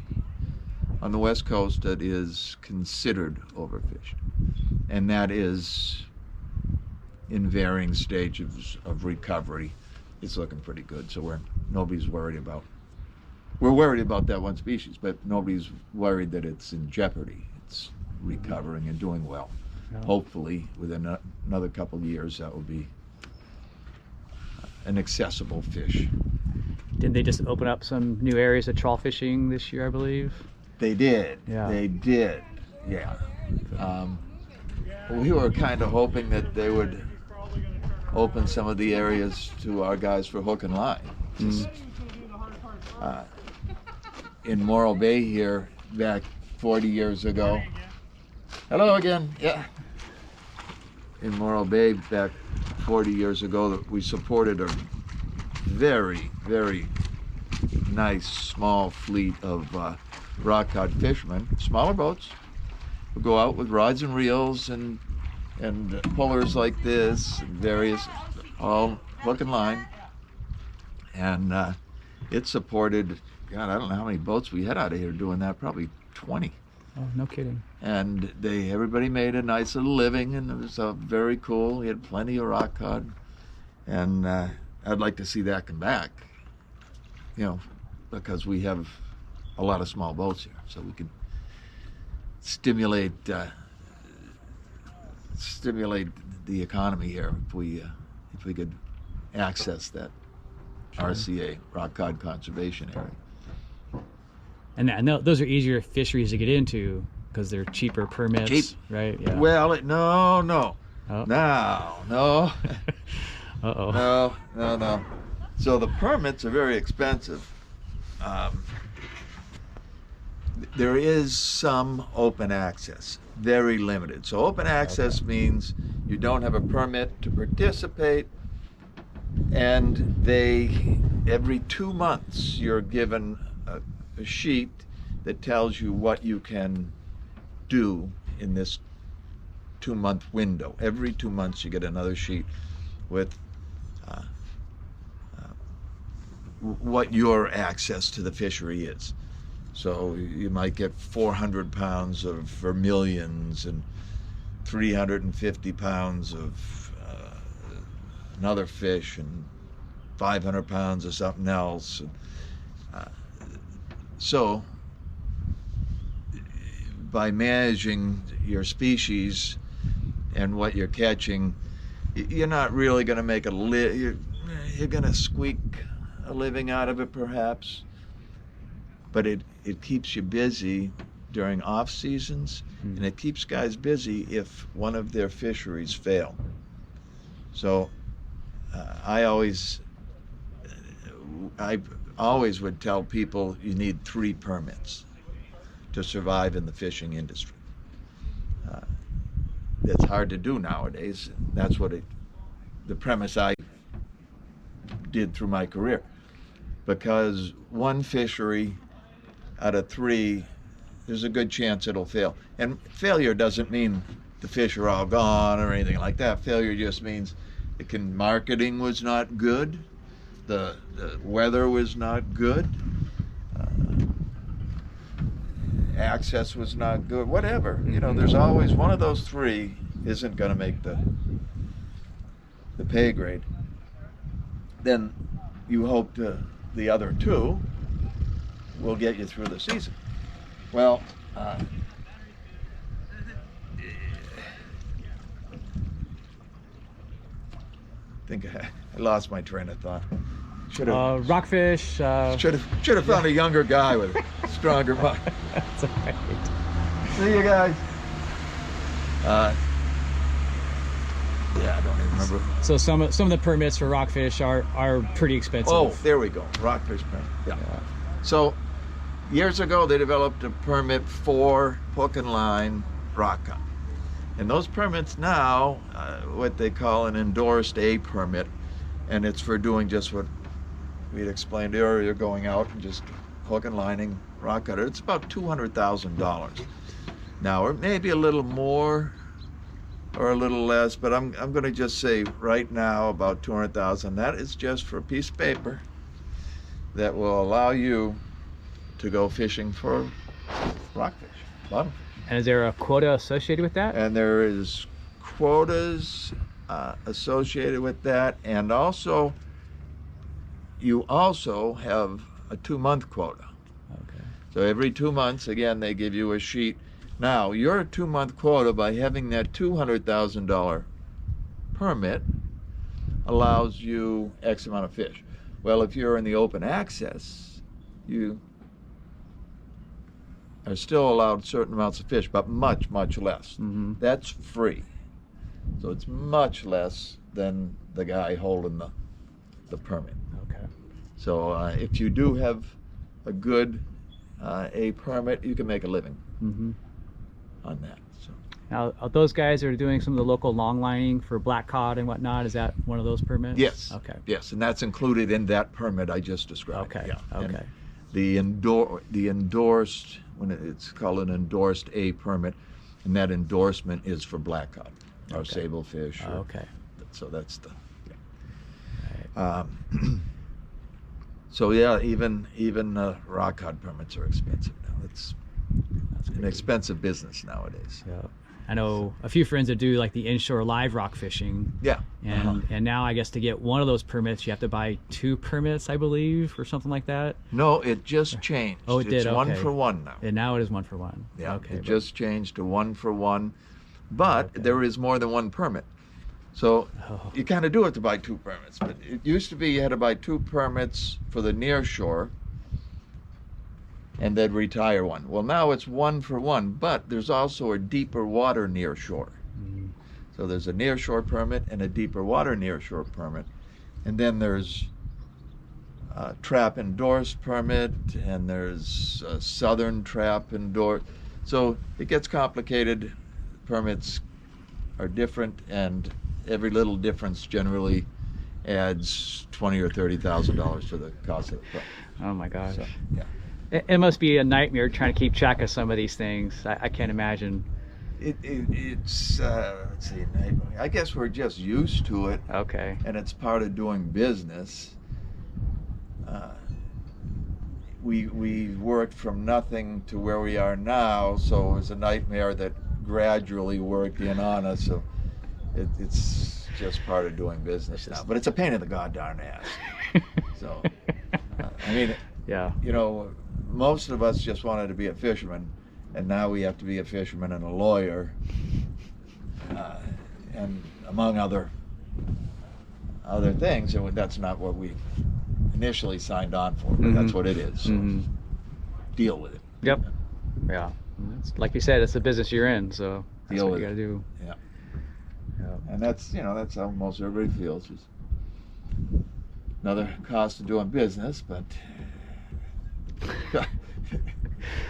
on the West Coast that is considered overfished, and that is in varying stages of recovery. It's looking pretty good, so nobody's worried about. We're worried about that one species, but nobody's worried that it's in jeopardy. It's recovering and doing well. Yeah. Hopefully, within another couple of years, that will be an accessible fish. Didn't they just open up some new areas of trawl fishing this year, I believe? They did. Yeah. They did. Yeah. We were kind of hoping that they would open some of the areas to our guys for hook and line. In Morro Bay here, back 40 years ago. Hello again. Yeah. In Morro Bay, back 40 years ago, that we supported a very, very nice small fleet of rock cod fishermen, smaller boats, who go out with rods and reels and pullers like this, and various, all hook and line, and it supported, God, I don't know how many boats we had out of here doing that, probably 20. Oh, no kidding. And everybody made a nice little living, and it was very cool. We had plenty of rock cod, and I'd like to see that come back, because we have a lot of small boats here, so we could stimulate the economy here if we could access that RCA, rock cod conservation area. And I know those are easier fisheries to get into because they're cheaper permits, Cheap. right? Yeah. Well, no, Oh. no. Uh-oh. No. So the permits are very expensive. There is some open access, very limited. So open access means you don't have a permit to participate, and every 2 months you're given a sheet that tells you what you can do in this 2-month window. Every 2 months you get another sheet with what your access to the fishery is. So you might get 400 pounds of vermilions and 350 pounds of another fish and 500 pounds of something else. So by managing your species and what you're catching, you're not really going to make you're going to squeak a living out of it perhaps, but it keeps you busy during off seasons, and it keeps guys busy if one of their fisheries fail. So I always would tell people you need 3 permits to survive in the fishing industry. It's hard to do nowadays. That's what the premise I did through my career, because one fishery out of 3, there's a good chance it'll fail. And failure doesn't mean the fish are all gone or anything like that. Failure just means marketing was not good, the weather was not good, access was not good, whatever. You know, there's always one of those three isn't going to make the pay grade. Then you hope the other two will get you through the season. Well, I think I lost my train of thought. Should have Rockfish. should have found a younger guy with a stronger mind. That's all right. See you guys. Yeah, I don't even remember. So some of the permits for rockfish are pretty expensive. Oh, there we go. Rockfish permit. Yeah. So years ago they developed a permit for hook and line rock cut. And those permits now, what they call an endorsed A permit, and it's for doing just what we'd explained earlier, going out and just hook and lining rock cutter. It's about $200,000. Now, it may be a little more or a little less, but I'm going to just say right now about $200,000. That is just for a piece of paper that will allow you to go fishing for rockfish, bottomfish. And is there a quota associated with that? And there is quotas associated with that, and also you also have a 2-month quota. Okay. So every 2 months, again, they give you a sheet. Now, your 2-month quota, by having that $200,000 permit, allows you X amount of fish. Well, if you're in the open access, you are still allowed certain amounts of fish, but much, much less. Mm-hmm. That's free. So it's much less than the guy holding the permit. Okay. So if you do have a good A permit, you can make a living Mm-hmm. on that. So Now, are those guys that are doing some of the local long lining for black cod and whatnot, is that one of those permits? yes, Okay. yes, and that's included in that permit I just described. Okay. Yeah. And Okay. the endorsed, when it's called an endorsed A permit, and that endorsement is for black cod or Okay. sablefish. Or, Okay. So that's the. So yeah, even rock cod permits are expensive now. It's an expensive business nowadays. Yeah. I know a few friends that do like the inshore live rock fishing, Yeah. and now I guess to get one of those permits you have to buy 2 permits, I believe, or something like that. No, it just changed. Oh, it It's did, 1 okay. for 1 now. And now it is 1 for 1. Yeah, Okay. it but- just changed to 1 for 1, but Okay. there is more than 1 permit. So Oh. you kind of do have to buy 2 permits. But it used to be you had to buy 2 permits for the near shore and then retire 1. Well, now it's 1 for 1, but there's also a deeper water near shore. Mhm. So there's a near shore permit and a deeper water near shore permit. And then there's a trap endorsed permit, and there's a southern trap endorsed. So it gets complicated. Permits are different, and every little difference generally adds $20,000 or $30,000 to the cost of the permit. Oh my gosh. So, yeah. It must be a nightmare trying to keep track of some of these things. I can't imagine. It's let's see, I guess we're just used to it, Okay. and it's part of doing business. We worked from nothing to where we are now, so it was a nightmare that gradually worked in on us. So it's just part of doing business now, but it's a pain in the goddamn ass. So I mean, Yeah. you know, most of us just wanted to be a fisherman, and now we have to be a fisherman and a lawyer, and among other things. And that's not what we initially signed on for, but that's what it is. So Mhm. deal with it. Yep. Yeah. It's, like you said, it's the business you're in, so that's Deal what with you it. got to do. Yeah. Yeah. And that's how most everybody feels. Is another cost of doing business, but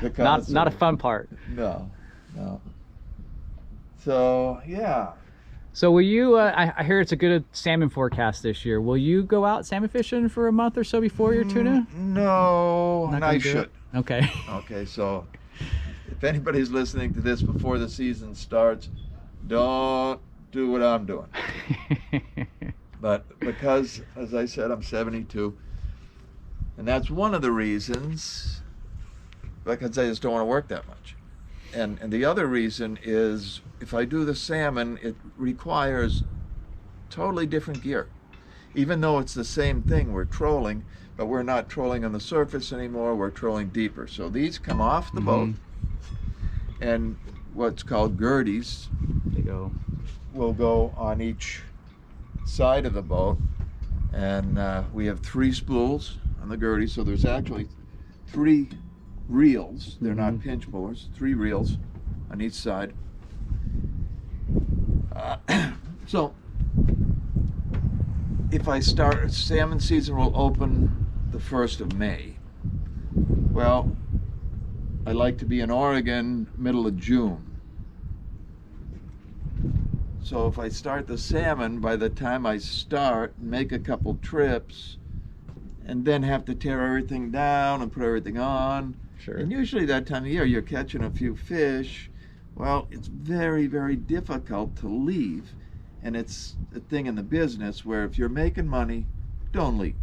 the cost Not a of- fun part. No. So yeah. So will you? I hear it's a good salmon forecast this year. Will you go out salmon fishing for a month or so before your tuna? No, Not and gonna I do should. it? Okay. Okay, so if anybody's listening to this before the season starts, don't do what I'm doing. But because, as I said, I'm 72, and that's one of the reasons because I just don't want to work that much. And the other reason is if I do the salmon, it requires totally different gear. Even though it's the same thing, we're trolling, but we're not trolling on the surface anymore, we're trolling deeper. So these come off the boat, and what's called gerties They go. will go on each side of the boat, and we have 3 spools on the gertie, so there's actually 3 reels. They're not pinch pullers, 3 reels on each side. So if I start, salmon season will open the 1st of May. Well, I like to be in Oregon middle of June. So if I start the salmon, by the time I start, make a couple trips, and then have to tear everything down and put everything on. Sure. And usually that time of year you're catching a few fish. Well, it's very, very difficult to leave. And it's a thing in the business where if you're making money, don't leave.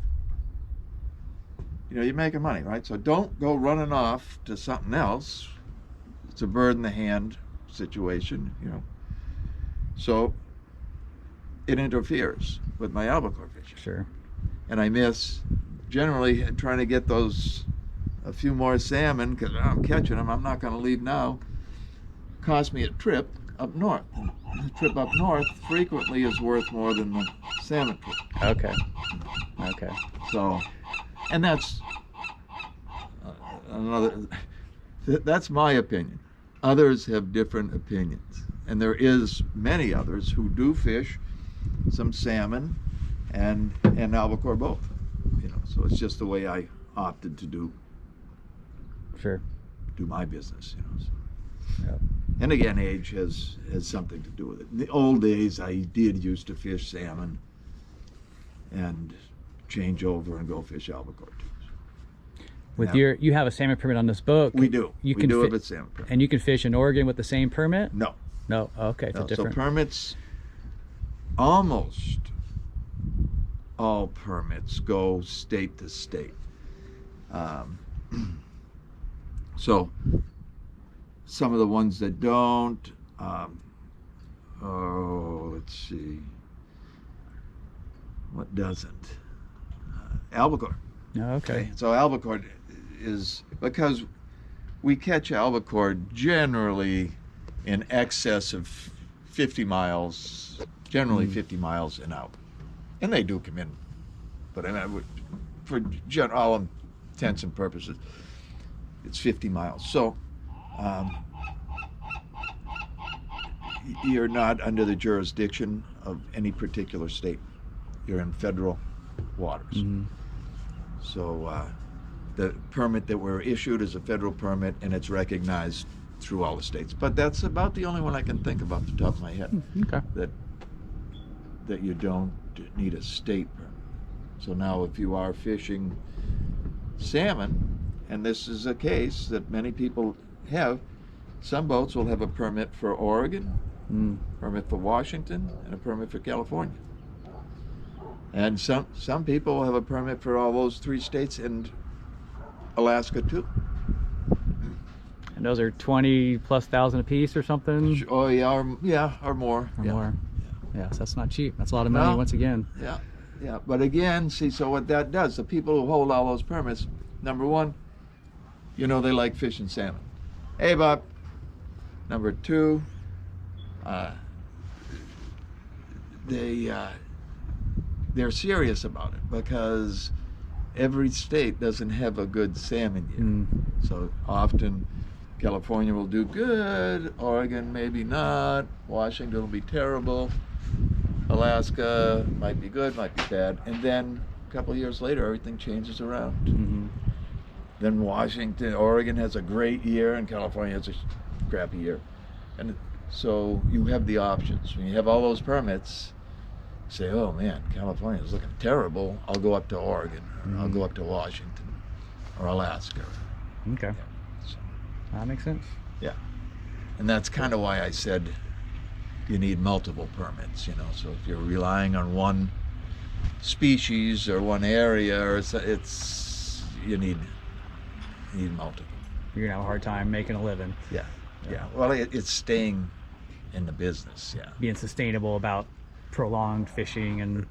You know, you're making money, right? So don't go running off to something else. It's a bird in the hand situation, you know. So it interferes with my albacore fishing. Sure. And I miss generally trying to get those a few more salmon because I'm catching them. I'm not going to leave now. Cost me a trip up north. The trip up north frequently is worth more than the salmon trip. Okay. Okay. So, and that's another. That's my opinion. Others have different opinions, and there is many others who do fish some salmon and albacore both. You know, so it's just the way I opted to do Sure. my business. You know. So. Yep. And again, age has something to do with it. In the old days, I did used to fish salmon and change over and go fish albacore too. With Yeah. you have a salmon permit on this boat. We do. You we can do fi- have a salmon permit. And you can fish in Oregon with the same permit? No. No. Okay. It's No, a so different. permits, almost all permits go state to state. So some of the ones that don't, let's see, what doesn't? Albacore. Oh, okay. So albacore is, because we catch albacore generally in excess of 50 miles, generally 50 miles and out. And they do come in, but I mean, for all intents and purposes, it's 50 miles. So you're not under the jurisdiction of any particular state. You're in federal waters. Mhm. So the permit that we're issued is a federal permit, and it's recognized through all the states. But that's about the only one I can think of off the top of my head Okay. that you don't need a state permit. So now if you are fishing salmon, and this is a case that many people have, some boats will have a permit for Oregon, permit for Washington, and a permit for California. And some people will have a permit for all those 3 states and Alaska too. And those are 20,000+ a piece or something? Oh yeah, or more. Or yeah. more. Yeah, so that's not cheap. That's a lot of money No. once again. Yeah. But again, see, so what that does, the people who hold all those permits, number one, you know they like fishing salmon. Hey, Bob. Number 2, they're serious about it because every state doesn't have a good salmon year. So often California will do good, Oregon maybe not, Washington will be terrible, Alaska might be good, might be bad, and then a couple of years later everything changes around. Mm-hmm. Then Oregon has a great year and California has a crappy year. And so you have the options. When you have all those permits, say, oh man, California is looking terrible, I'll go up to Oregon, or I'll go up to Washington, or Alaska. Okay. So, That makes sense. and that's kind of why I said you need multiple permits, you know. So if you're relying on one species or one area, or you need multiple. you're gonna have a hard time making a living, Yeah. Yeah. Well, it's staying in the business. Yeah. being sustainable about prolonged fishing and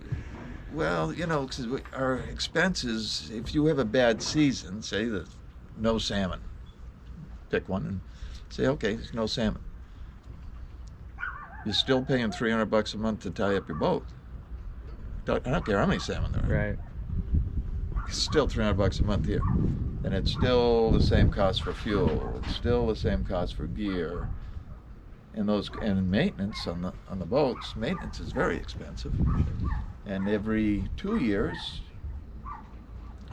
Well, 'cause our expenses, if you have a bad season, say that no salmon, pick one and say, okay, there's no salmon. You're still paying $300 a month to tie up your boat. I don't care how many salmon there are. right. It's still $300 a month here. And it's still the same cost for fuel. It's still the same cost for gear. And maintenance on the boats, maintenance is very expensive. And every 2 years,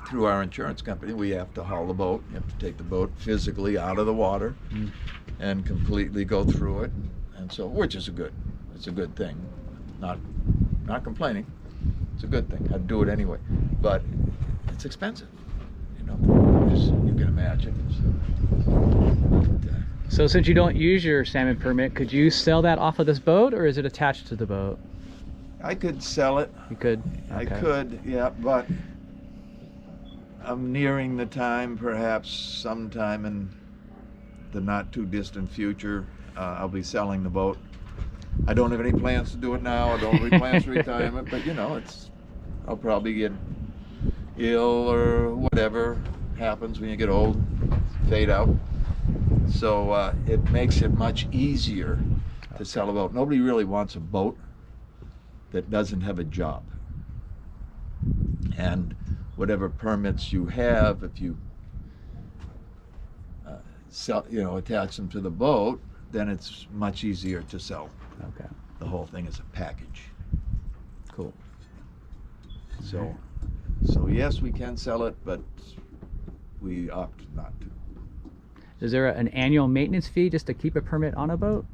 through our insurance company, we have to haul the boat. You have to take the boat physically out of the water and completely go through it. And so, which is it's a good thing. Not complaining. It's a good thing. I'd do it anyway. But it's expensive, as you can imagine. So since you don't use your salmon permit, could you sell that off of this boat, or is it attached to the boat? I could sell it. You could. I Okay. could, yeah, but I'm nearing the time, perhaps sometime in the not too distant future, I'll be selling the boat. I don't have any plans to do it now. I don't have any plans for retirement, but I'll probably get ill or whatever happens when you get old, fade out. So it makes it much easier to sell a boat. Nobody really wants a boat that doesn't have a job. And whatever permits you have, if you attach them to the boat, then it's much easier to sell. Okay. The whole thing is a package. Cool. So yes, we can sell it, but we opt not to. Is there an annual maintenance fee just to keep a permit on a boat?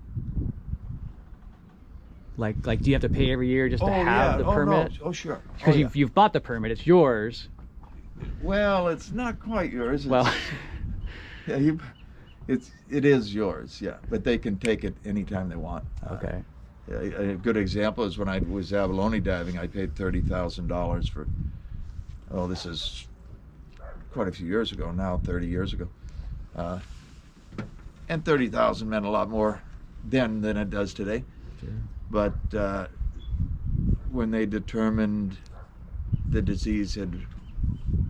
Like do you have to pay every year just to have the permit? No. Oh, sure. Because you've bought the permit, it's yours. Well, it's not quite yours. Well, Yeah, it is yours, yeah. But they can take it anytime they want. okay. A good example is when I was abalone diving, I paid $30,000 for, this is quite a few years ago now, 30 years ago. And 30,000 meant a lot more then than it does today. Sure. But when they determined the disease had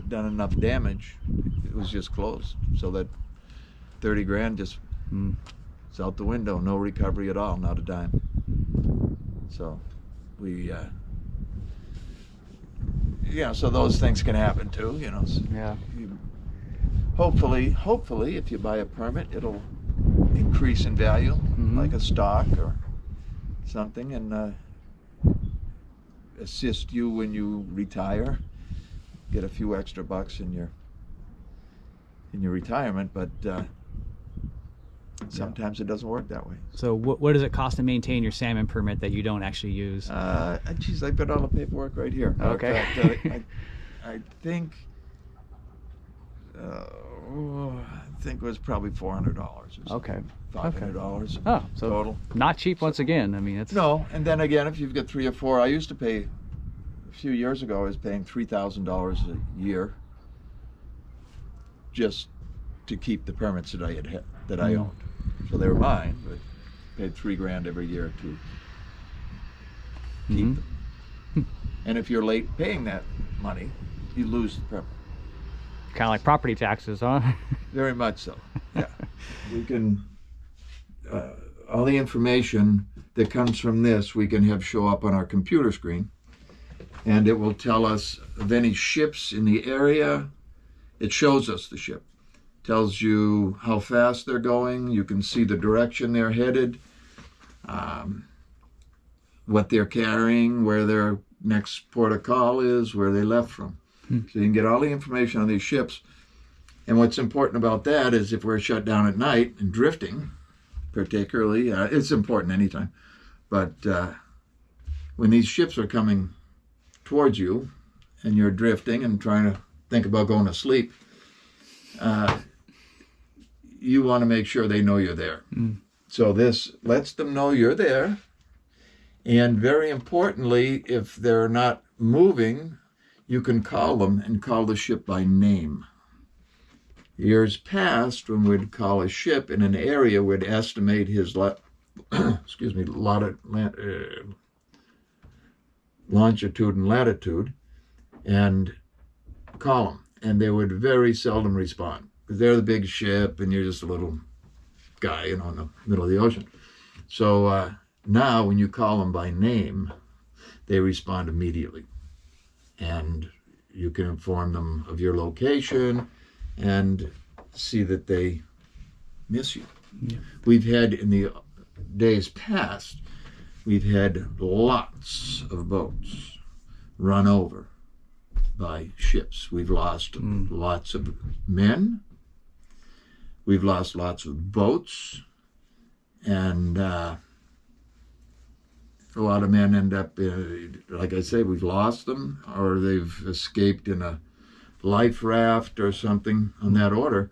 done enough damage, it was just closed. So that 30 grand just is out the window. No recovery at all, not a dime. So we, so those things can happen too, Yeah. Hopefully, if you buy a permit, it'll increase in value, like a stock or something, and assist you when you retire. Get a few extra bucks in your retirement, but sometimes it doesn't work that way. So what does it cost to maintain your salmon permit that you don't actually use? Geez, I've got all the paperwork right here. Okay. I think. I think it was probably $400 or something. Okay. $500 Oh, so total. not cheap once again. I mean, it's No, and then again, if you've got 3 or 4, I used to pay, a few years ago, I was paying $3,000 a year just to keep the permits that I owned. So they were mine, but paid $3 grand every year to keep them. And if you're late paying that money, you lose the permit. kind of like property taxes, huh? Very much so. Yeah, we can. All the information that comes from this, we can have show up on our computer screen, and it will tell us of any ships in the area. It shows us the ship, tells you how fast they're going. You can see the direction they're headed, what they're carrying, where their next port of call is, where they left from. So you can get all the information on these ships. And what's important about that is if we're shut down at night and drifting, particularly, it's important anytime, but when these ships are coming towards you and you're drifting and trying to think about going to sleep, you want to make sure they know you're there. So this lets them know you're there. And very importantly, if they're not moving, you can call them and call the ship by name. Years past, when we'd call a ship in an area, we'd estimate his longitude and latitude and call them. And they would very seldom respond because they're the big ship and you're just a little guy, in the middle of the ocean. So now when you call them by name, they respond immediately. And you can inform them of your location and see that they miss you. Yeah. We've had, in the days past, we've had lots of boats run over by ships. We've lost lots of men. We've lost lots of boats. And a lot of men end up, like I say, we've lost them, or they've escaped in a life raft or something on that order.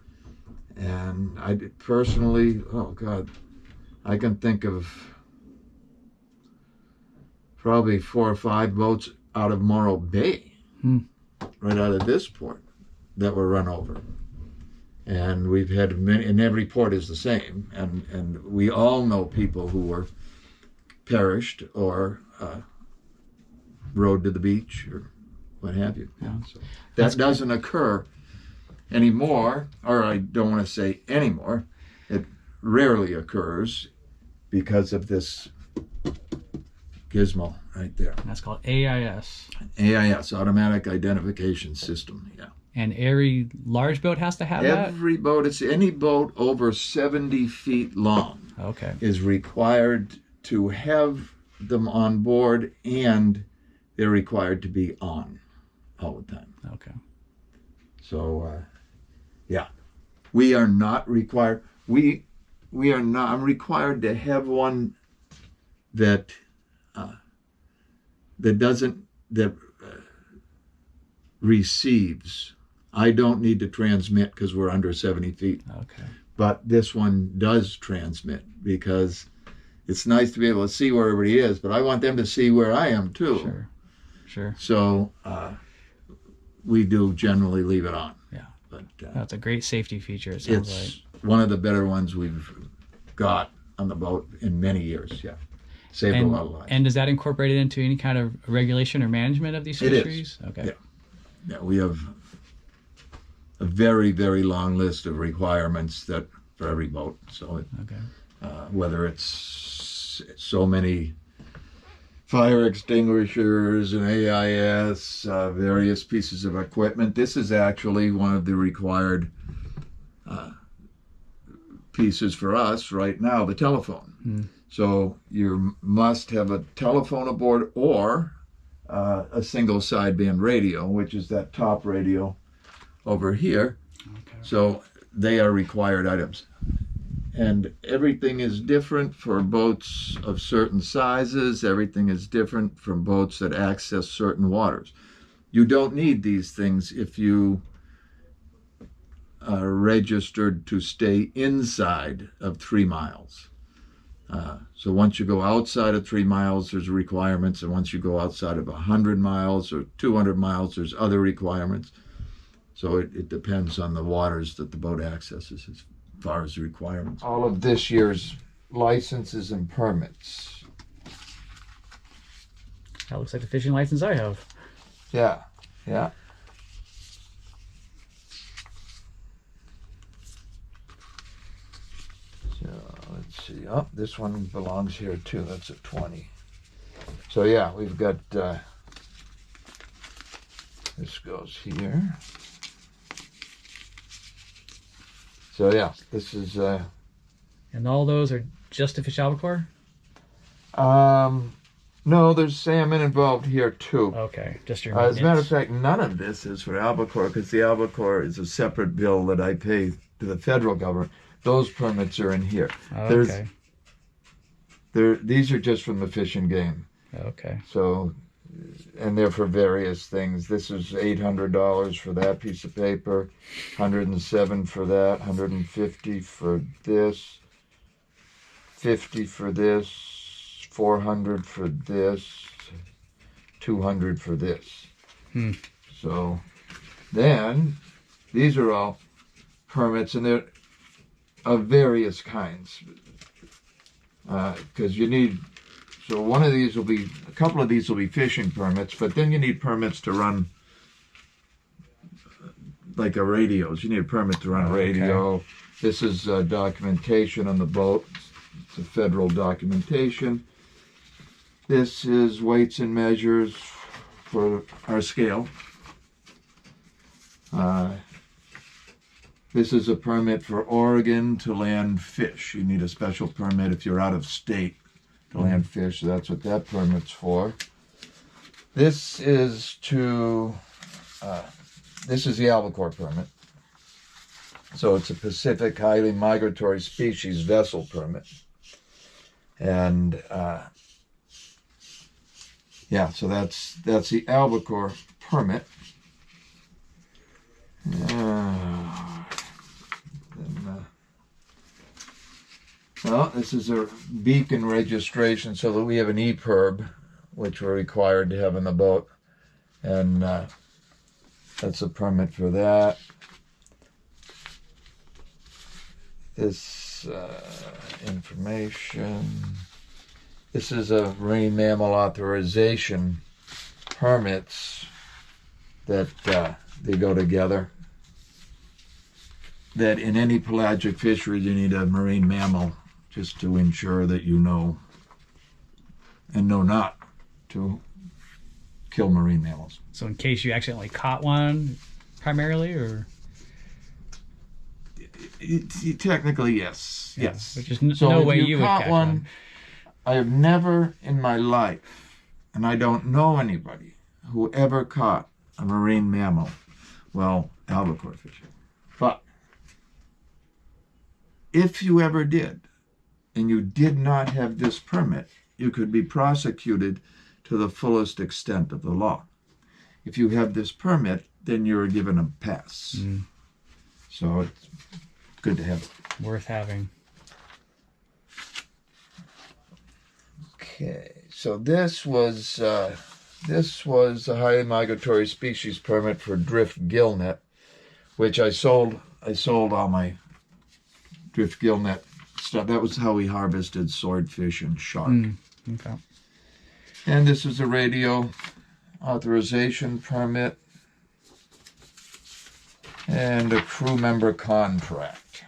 And I personally, oh God, I can think of probably 4 or 5 boats out of Morro Bay, right out of this port, that were run over. And we've had many, and every port is the same. And we all know people who were perished or rode to the beach or what have you. Yeah. So that doesn't occur anymore, or I don't want to say anymore. It rarely occurs because of this gizmo right there. That's called AIS. AIS, Automatic Identification System, yeah. And every large boat has to have that? Every boat, it's any boat over 70 feet long Okay. is required to have them on board, and they're required to be on all the time. Okay. So, yeah, we are not required. We are not. I'm required to have one that receives. I don't need to transmit because we're under 70 feet. Okay. But this one does transmit because it's nice to be able to see where everybody is, but I want them to see where I am too. Sure. So we do generally leave it on. Yeah. But that's a great safety feature, it sounds like. it's one of the better ones we've got on the boat in many years, yeah. Saved a lot of lives. And is that incorporated into any kind of regulation or management of these It is. fisheries? Okay. Yeah. Yeah, we have a very, very long list of requirements that for every boat. So whether it's so many fire extinguishers and AIS, various pieces of equipment. This is actually one of the required pieces for us right now, the telephone. So you must have a telephone aboard or a single sideband radio, which is that top radio over here. Okay. So they are required items. And everything is different for boats of certain sizes. Everything is different from boats that access certain waters. You don't need these things if you are registered to stay inside of 3 miles. So once you go outside of 3 miles, there's requirements. And once you go outside of 100 miles or 200 miles, there's other requirements. So it depends on the waters that the boat accesses as far as the requirements. All of this year's licenses and permits. That looks like the fishing license I have. Yeah. So let's see. Oh, this one belongs here too. That's a 20. So yeah, we've got, this goes here. So yeah, this is, And all those are just to fish albacore? no, there's salmon involved here too. Okay, just your As a matter of fact, none of this is for albacore because the albacore is a separate bill that I pay to the federal government. Those permits are in here. Okay. These are just from the Fish and Game. Okay. So, and they're for various things. This is $800 for that piece of paper, $107 for that, $150 for this, $50 for this, $400 for this, $200 for this. So then these are all permits, and they're of various kinds. Because you need, so one of these will be, a couple of these will be fishing permits, but then you need permits to run, like a radios. You need a permit to run a radio. Okay. This is documentation on the boat. It's a federal documentation. This is weights and measures for our scale. This is a permit for Oregon to land fish. You need a special permit if you're out of state to land fish, so that's what that permit's for. This is this is the albacore permit. So it's a Pacific highly migratory species vessel permit. And yeah, so that's the albacore permit. Well, this is a beacon registration, so that we have an EPIRB, which we're required to have in the boat, and that's a permit for that. This information. This is a marine mammal authorization permits that they go together. That in any pelagic fishery you need a marine mammal just to ensure that you know and know not to kill marine mammals. So in case you accidentally caught one, primarily, or Technically, yes. yeah, Yes. which is So no if way you you would caught catch one, one. I have never in my life, and I don't know anybody who ever caught a marine mammal, well, albacore fishing. But if you ever did, and you did not have this permit, you could be prosecuted to the fullest extent of the law. If you have this permit, then you're given a pass. So it's good to have it. Worth having. Okay, so this was a highly migratory species permit for drift gillnet, which I sold all my drift gillnet stuff. That was how we harvested swordfish and shark. Okay. And this is a radio authorization permit and a crew member contract.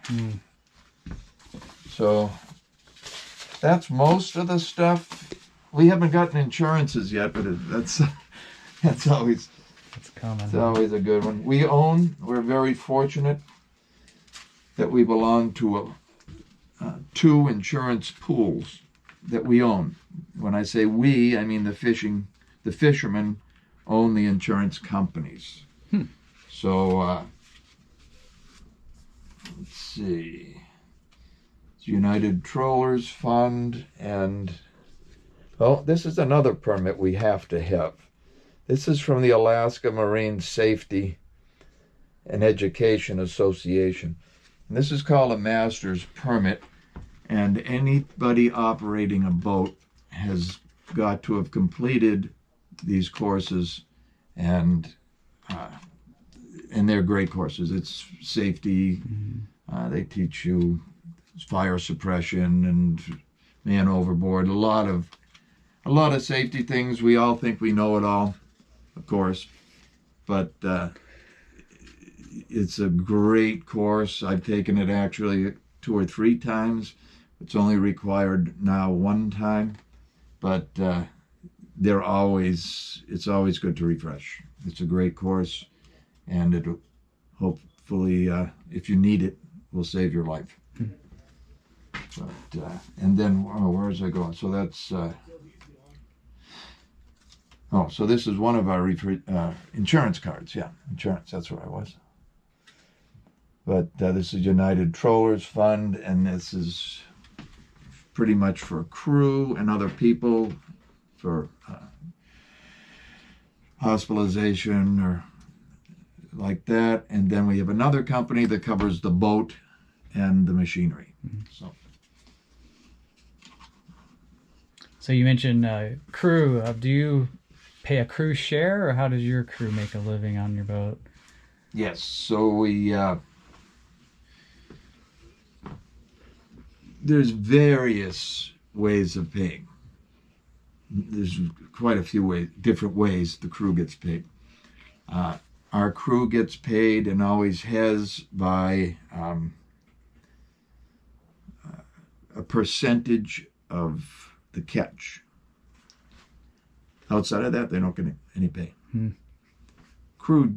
So that's most of the stuff. We haven't gotten insurances yet, but that's always It's coming. it's always a good one. We're very fortunate that we belong to two insurance pools that we own. When I say we, I mean the fishermen own the insurance companies. So let's see. It's United Trollers Fund, and this is another permit we have to have. This is from the Alaska Marine Safety and Education Association. And this is called a master's permit, and anybody operating a boat has got to have completed these courses, and they're great courses. It's safety. They teach you fire suppression and man overboard. A lot of safety things. We all think we know it all, of course, but it's a great course. I've taken it actually 2 or 3 times. It's only required now 1 time, but it's always good to refresh. It's a great course, and it'll hopefully, if you need it, will save your life. But and then where is I going? So that's so this is one of our insurance cards. Yeah, insurance. That's where I was. But this is United Trollers Fund, and this is pretty much for crew and other people for hospitalization or like that. And then we have another company that covers the boat and the machinery. So you mentioned crew. Do you pay a crew share, or how does your crew make a living on your boat? Yes, so we there's various ways of paying. There's quite a few different ways the crew gets paid. Our crew gets paid and always has by a percentage of the catch. Outside of that, they don't get any pay. Crew,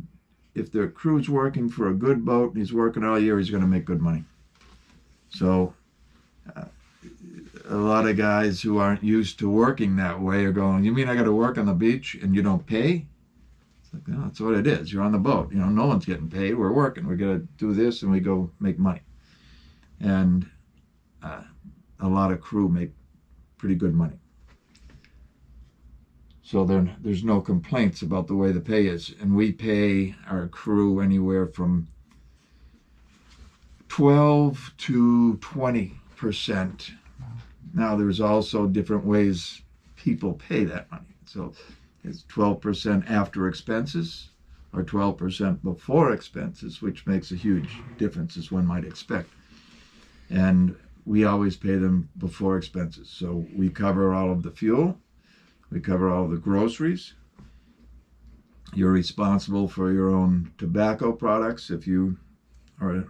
if the crew's working for a good boat and he's working all year, he's going to make good money. So a lot of guys who aren't used to working that way are going, you mean I got to work on the beach and you don't pay? It's like, no, that's what it is. You're on the boat. You know, no one's getting paid. We're working. We're going to do this and we go make money. And a lot of crew make pretty good money. So there's no complaints about the way the pay is. And we pay our crew anywhere from 12 to 20%. Now there's also different ways people pay that money. So it's 12% after expenses or 12% before expenses, which makes a huge difference as one might expect. And we always pay them before expenses. So we cover all of the fuel. We cover all of the groceries. You're responsible for your own tobacco products if you are a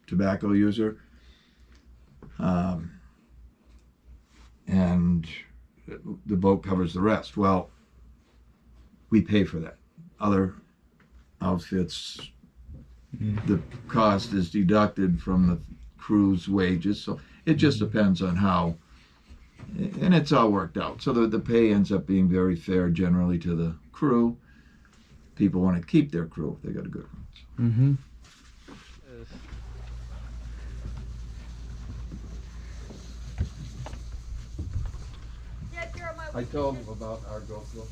tobacco user. And the boat covers the rest. Well, we pay for that. Other outfits, the cost is deducted from the crew's wages. So it just depends on how, and it's all worked out. So the pay ends up being very fair generally to the crew. People want to keep their crew if they got a good one. Mm-hmm. I told them about our GoPro.